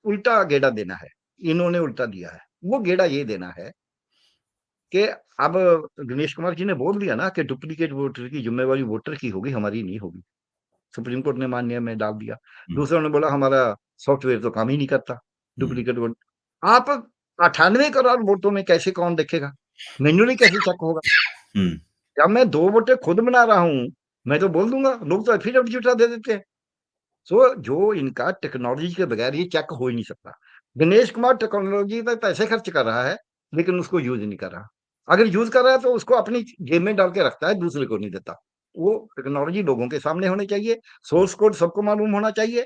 उल्टा गेड़ा देना है, इन्होंने उल्टा दिया है। वो गेड़ा ये देना है कि अब दिनेश कुमार जी ने बोल दिया ना कि डुप्लीकेट वोटर की ज़िम्मेवारी वोटर की होगी, हमारी नहीं होगी। सुप्रीम कोर्ट ने मान्य में डाल दिया। हुँ, दूसरों ने बोला हमारा सॉफ्टवेयर तो काम ही नहीं करता, हुँ, डुप्लीकेट वोट। आप 98 करोड़ वोटों में कैसे कौन देखेगा? मैन्युअली कैसे चेक होगा? हुँ, जब मैं 2 वोटें खुद बना रहा हूँ, मैं तो बोल दूँगा, लोग तो एफिडेविट जुटा दे देते हैं। सो जो इनका टेक्नोलॉजी के बगैर ये चेक हो ही नहीं सकता। दिनेश कुमार टेक्नोलॉजी पे पैसे खर्च कर रहा है, लेकिन उसको यूज़ नहीं कर रहा। अगर यूज़ कर रहा है तो उसको अपनी जेब में डाल के रखता है, दूसरे को नहीं देता। वो टेक्नोलॉजी लोगों के सामने होनी चाहिए, सोर्स कोड सबको मालूम होना चाहिए,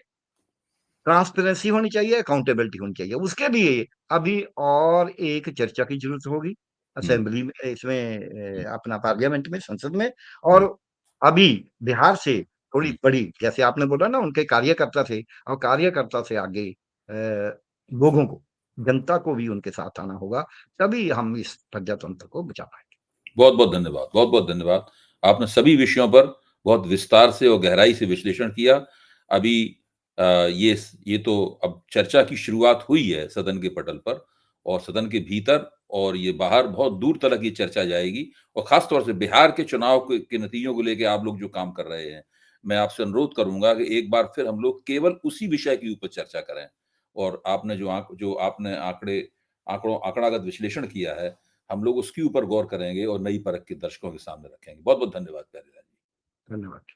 ट्रांसपेरेंसी होनी चाहिए, अकाउंटेबिलिटी होनी चाहिए। उसके लिए अभी और एक चर्चा की ज़रूरत होगी। हुँ, असेंबली में, इसमें अपना पार्लियामेंट में, संसद में। हुँ, और अभी बिहार से थोड़ी हुँ। बड़ी, जैसे आपने बोला ना उनके कार्यकर्ता थे, और कार्यकर्ता से आगे लोगों को, जनता को भी उनके साथ आना होगा, तभी हम इस प्रजातंत्र को बचा पाएँगे। बहुत-बहुत धन्यवाद, बहुत-बहुत धन्यवाद। आपने सभी विषयों पर बहुत विस्तार से और गहराई से विश्लेषण किया। अभी ये तो अब चर्चा की शुरुआत हुई है सदन के पटल पर, और सदन के भीतर और ये बाहर बहुत दूर तलक ये चर्चा जाएगी, और ख़ास तौर से बिहार के चुनाव के नतीजों को लेके आप लोग जो काम कर रहे हैं, मैं आपसे अनुरोध करूँगा कि एक बार फिर हम लोग केवल उसी विषय के ऊपर चर्चा करें। और आपने जो आपने आंकड़ागत विश्लेषण किया है, हम लोग उसके ऊपर गौर करेंगे और नई परख के दर्शकों के सामने रखेंगे। बहुत-बहुत धन्यवाद प्यारेलाल जी। धन्यवाद।